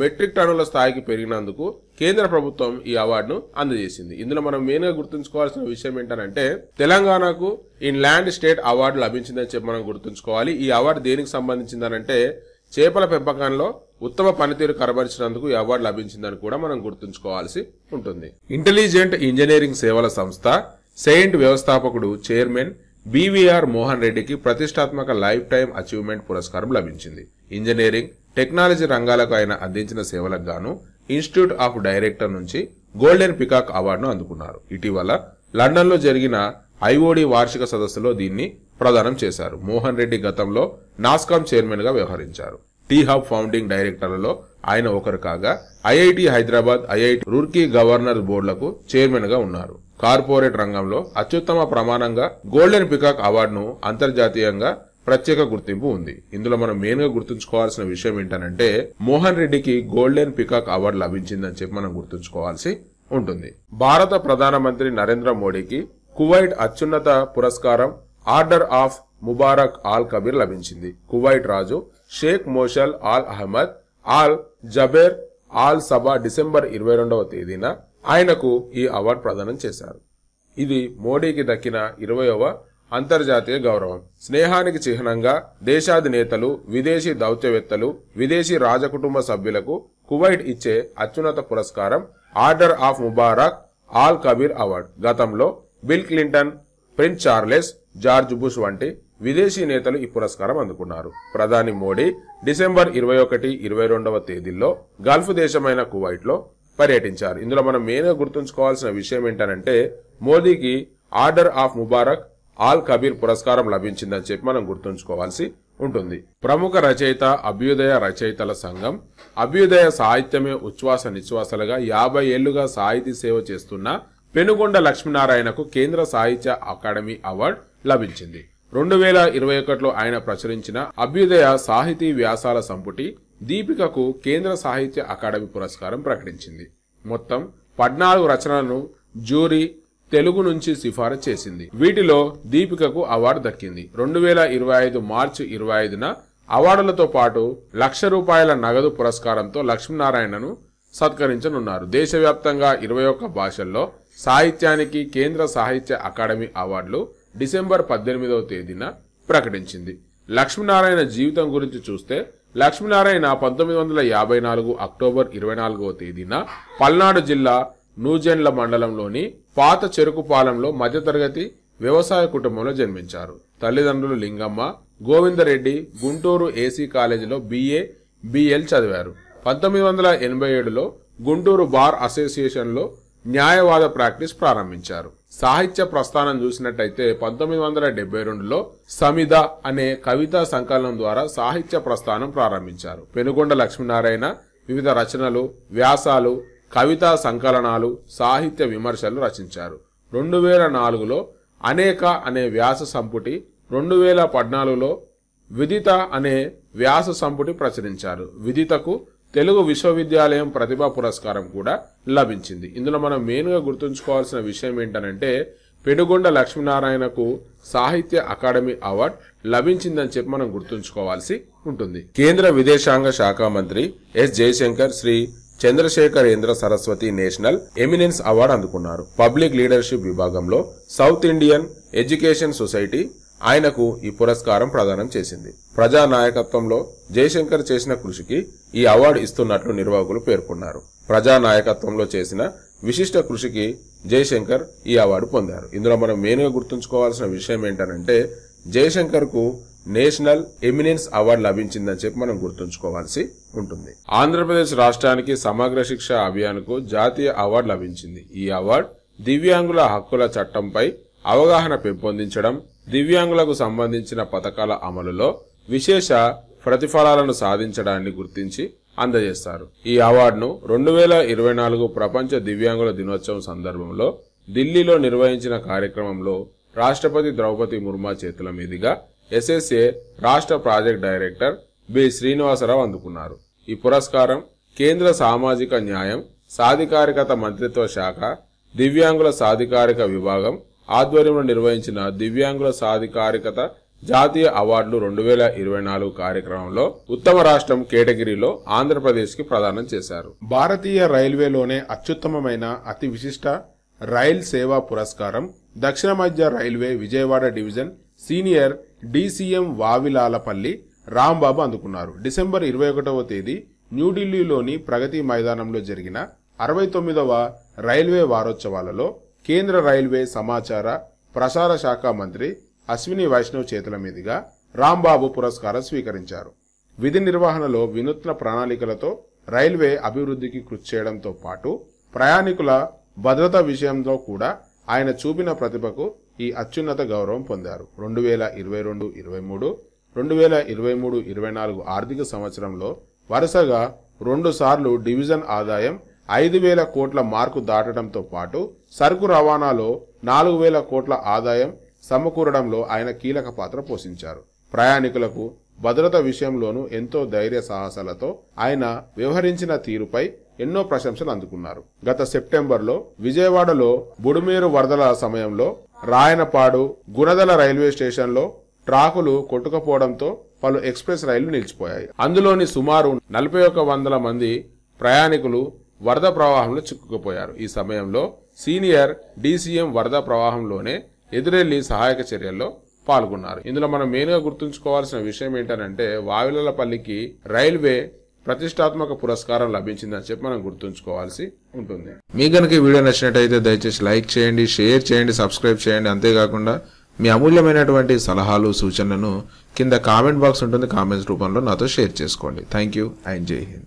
Speaker 1: మెట్రిక్ టన్నుల స్థాయికి పెరిగినందుకు కేంద్ర ప్రభుత్వం ఈ అవార్డును అందజేసింది. ఇందులో మనం మెయిన్ గా గుర్తుంచుకోవాల్సిన విషయం ఏంటంటే తెలంగాణకు ఇన్లాండ్ స్టేట్ అవార్డు లభించిందని చెప్పి మనం గుర్తుంచుకోవాలి. ఈ అవార్డు దేనికి సంబంధించిందనంటే చేపల పెంపకంలో ఉత్తమ పనితీరు కనబరిచినందుకు ఈ అవార్డు లభించిందని కూడా మనం గుర్తుంచుకోవాల్సి ఉంటుంది. ఇంటెలిజెంట్ ఇంజనీరింగ్ సేవల సంస్థ సెయింట్ వ్యవస్థాపకుడు చైర్మన్ బీవీఆర్ మోహన్ రెడ్డికి ప్రతిష్టాత్మక లైఫ్ టైం అచీవ్మెంట్ పురస్కారం లభించింది. ఇంజనీరింగ్, టెక్నాలజీ రంగాలకు ఆయన అందించిన సేవలకు గాను ఇన్స్టిట్యూట్ ఆఫ్ డైరెక్టర్ నుంచి గోల్డెన్ పికాక్ అవార్డును అందుకున్నారు. ఇటీవల లండన్ లో జరిగిన ఐఓడి వార్షిక సదస్సులో దీన్ని ప్రదానం చేశారు. మోహన్ రెడ్డి గతంలో నాస్కామ్ చైర్మన్ గా వ్యవహరించారు. టీ హబ్ ఫౌండింగ్ డైరెక్టర్లలో ఆయన ఒకరు కాగా IIT Hyderabad, IIT Roorkee governor బోర్డులకు చైర్మన్ గా ఉన్నారు. కార్పొరేట్ రంగంలో అత్యుత్తమ ప్రమాణంగా గోల్డెన్ పికాక్ అవార్డును అంతర్జాతీయంగా ప్రత్యేక గుర్తింపు ఉంది. ఇందులో మనం మెయిన్ గా గుర్తుంచుకోవాల్సిన విషయం ఏంటంటే మోహన్ రెడ్డికి గోల్డెన్ పికాక్ అవార్డు లభించిందని చెప్పి మనం గుర్తుంచుకోవాల్సి ఉంటుంది. భారత ప్రధానమంత్రి నరేంద్ర మోడీకి కువైట్ అత్యున్నత పురస్కారం order of Mubarak Al Kabeer లభించింది. కువైట్ రాజు Sheikh Meshal Al Ahmad Al Jaber Al Sabah December 22వ తేదీన ఆయనకు ఈ అవార్డు ప్రదానం చేశారు. ఇది మోడీకి దక్కిన 20వ అంతర్జాతీయ గౌరవం. స్నేహానికి చిహ్నంగా దేశాధినేతలు, విదేశీ దౌత్యవేత్తలు, విదేశీ రాజకుటుంబ సభ్యులకు కువైట్ ఇచ్చే అత్యున్నత పురస్కారం order of Mubarak Al Kabeer award. గతంలో Bill Clinton, Prince Charles, George Bush వంటి విదేశీ నేతలు ఈ పురస్కారం అందుకున్నారు. ప్రధాని మోడీ డిసెంబర్ 21, 22వ తేదీల్లో గల్ఫ్ దేశమైన కువైట్ లో పర్యటించారు. ఇందులో మనం మెయిన్ గా గుర్తుంచుకోవాల్సిన విషయం ఏంటంటే మోదీకి order of Mubarak Al Kabir పురస్కారం లభించిందని చెప్పి మనం గుర్తుంచుకోవాల్సి ఉంటుంది. ప్రముఖ రచయిత అభ్యుదయ రచయితల సంఘం అభ్యుదయ సాహిత్యమే ఉచ్ఛ్వాస నిశ్వాసలుగా 50 ఏళ్లుగా సాహితీ సేవ చేస్తున్న పెనుగొండ లక్ష్మీనారాయణకు కేంద్ర సాహిత్య అకాడమీ అవార్డు లభించింది. 2021లో ఆయన ప్రచురించిన అభ్యుదయ సాహితీ వ్యాసాల సంపుటి దీపికకు కేంద్ర సాహిత్య అకాడమీ పురస్కారం ప్రకటించింది. మొత్తం 14 రచనలను జ్యూరీ తెలుగు నుంచి సిఫారసు చేసింది. వీటిలో దీపికకు అవార్డు దక్కింది. 2025 మార్చి 25న అవార్డులతో పాటు ₹1,00,000 నగదు పురస్కారంతో లక్ష్మీనారాయణను సత్కరించనున్నారు. దేశవ్యాప్తంగా 21 భాషల్లో సాహిత్యానికి కేంద్ర సాహిత్య అకాడమీ అవార్డులు డిసెంబర్ 18వ తేదీన ప్రకటించింది. లక్ష్మీనారాయణ జీవితం గురించి చూస్తే లక్ష్మీనారాయణ 1954 అక్టోబర్ 24వ తేదీన పల్నాడు జిల్లా నూజెండ్ల మండలంలోని పాత చెరుకుపాలెంలో మధ్యతరగతి వ్యవసాయ కుటుంబంలో జన్మించారు. తల్లిదండ్రులు లింగమ్మ, గోవిందరెడ్డి గుంటూరు ఏసీ కాలేజీలో BA, BL చదివారు. 1987లో గుంటూరు బార్ అసోసియేషన్లో న్యాయవాద ప్రాక్టీస్ ప్రారంభించారు. సాహిత్య ప్రస్థానం చూసినట్టయితే 1972లో సమిద అనే కవితా సంకలనం ద్వారా సాహిత్య ప్రస్థానం ప్రారంభించారు. పెనుగొండ లక్ష్మీనారాయణ వివిధ రచనలు, వ్యాసాలు, కవితా సంకలనాలు, సాహిత్య విమర్శలు రచించారు. 2004లో అనేక అనే వ్యాస సంపుటి, 2014లో విదిత అనే వ్యాస సంపుటి ప్రచురించారు. విదితకు తెలుగు విశ్వవిద్యాలయం ప్రతిభా పురస్కారం కూడా లభించింది. ఇందులో మనం మెయిన్ గా గుర్తుంచుకోవాల్సిన విషయం ఏంటంటే పెనుగొండ లక్ష్మీనారాయణకు సాహిత్య అకాడమీ అవార్డు లభించిందని చెప్పి మనం గుర్తుంచుకోవాల్సి ఉంటుంది. కేంద్ర విదేశాంగ శాఖ మంత్రి S Jaishankar Shri Chandrasekharendra Saraswati National Eminence Award అందుకున్నారు. పబ్లిక్ లీడర్షిప్ విభాగంలో సౌత్ ఇండియన్ ఎడ్యుకేషన్ సొసైటీ ఆయనకు ఈ పురస్కారం ప్రదానం చేసింది. ప్రజా నాయకత్వంలో జయశంకర్ చేసిన కృషికి ఈ అవార్డు ఇస్తున్నట్లు నిర్వాహకులు పేర్కొన్నారు. ప్రజా నాయకత్వంలో చేసిన విశిష్ట కృషికి జయశంకర్ ఈ అవార్డు పొందారు. ఇందులో మనం మెయిన్ గా గుర్తుంచుకోవాల్సిన విషయం ఏంటంటే జయశంకర్ కు నేషనల్ ఎమినెన్స్ అవార్డు లభించిందని చెప్పి మనం గుర్తుంచుకోవాల్సి ఉంటుంది. ఆంధ్రప్రదేశ్ రాష్ట్రానికి సమగ్ర శిక్ష అభియాన్కు జాతీయ అవార్డు లభించింది. ఈ అవార్డు దివ్యాంగుల హక్కుల చట్టంపై అవగాహన పెంపొందించడం, దివ్యాంగులకు సంబంధించిన పథకాల అమలులో విశేష ప్రతిఫలాలను సాధించడాన్ని గుర్తించి అందజేస్తారు. ఈ అవార్డును 2024 ప్రపంచ దివ్యాంగుల దినోత్సవం సందర్భంలో ఢిల్లీలో నిర్వహించిన కార్యక్రమంలో రాష్ట్రపతి ద్రౌపది ముర్ము చేతుల మీదుగా ఎస్ఎస్ఏ రాష్ట్ర ప్రాజెక్ట్ డైరెక్టర్ బి శ్రీనివాసరావు అందుకున్నారు. ఈ పురస్కారం కేంద్ర సామాజిక న్యాయం సాధికారికత మంత్రిత్వ శాఖ దివ్యాంగుల సాధికారిక విభాగం ఆధ్వర్యంలో నిర్వహించిన దివ్యాంగుల సాధికారికత జాతీయ అవార్డులు 2024 కార్యక్రమంలో ఉత్తమ రాష్ట్రం కేటగిరీలో ఆంధ్రప్రదేశ్ కి ప్రదానం చేశారు. భారతీయ రైల్వేలోనే అత్యుత్తమమైన అతి విశిష్ట రైల్ సేవా పురస్కారం దక్షిణ మధ్య railway Vijayawada division senior DCM Vavilalapalli Rambabu అందుకున్నారు. డిసెంబర్ 21వ తేదీ న్యూఢిల్లీలోని ప్రగతి మైదానంలో జరిగిన 69వ రైల్వే వారోత్సవాలలో కేంద్ర రైల్వే సమాచార ప్రసార శాఖ మంత్రి అశ్విని వైష్ణవ్ చేతుల మీదుగా రాంబాబు పురస్కారం స్వీకరించారు. విధి నిర్వహణలో వినూత్న ప్రణాళికలతో రైల్వే అభివృద్ధికి కృషి చేయడంతో పాటు ప్రయాణికుల భద్రత విషయంలో కూడా ఆయన చూపిన ప్రతిభకు ఈ అత్యున్నత గౌరవం పొందారు. 2022-23, 2023-24 ఆర్థిక సంవత్సరంలో వరుసగా 2 సార్లు డివిజన్ ఆదాయం 5,000 కోట్ల మార్కు దాటడంతో పాటు సరుకు రవాణాలో 4,000 కోట్ల ఆదాయం సమకూరడంలో ఆయన కీలక పాత్ర పోషించారు. ప్రయాణికులకు భద్రత విషయంలోనూ ఎంతో ధైర్య సాహసాలతో ఆయన వ్యవహరించిన తీరుపై ఎన్నో ప్రశంసలు అందుకున్నారు. గత సెప్టెంబర్లో విజయవాడలో బుడుమేరు వరదల సమయంలో రాయనపాడు గుణదల రైల్వే స్టేషన్లో ట్రాకులు కొట్టుకుపోవడంతో పలు ఎక్స్ప్రెస్ రైళ్లు నిలిచిపోయాయి. అందులోని సుమారు 4100 మంది ప్రయాణికులు వరద ప్రవాహంలో చిక్కుకుపోయారు. ఈ సమయంలో సీనియర్ డీసీఎం వరద ప్రవాహంలోనే ఎదురెళ్లి సహాయక చర్యల్లో పాల్గొన్నారు. ఇందులో మనం మెయిన్ గా గుర్తుంచుకోవాల్సిన విషయం ఏంటంటే వావిలపల్లికి రైల్వే ప్రతిష్టాత్మక పురస్కారం లభించిందని చెప్పి మనం గుర్తుంచుకోవాల్సి ఉంటుంది. మీకు కనుక ఈ వీడియో నచ్చినట్టయితే దయచేసి లైక్ చేయండి, షేర్ చేయండి, సబ్స్క్రైబ్ చేయండి. అంతేకాకుండా మీ అమూల్యమైనటువంటి సలహాలు సూచనలను కింద కామెంట్ బాక్స్ ఉంటుంది, కామెంట్స్ రూపంలో నాతో షేర్ చేసుకోండి. థ్యాంక్ యూ అండ్ జై హింద్.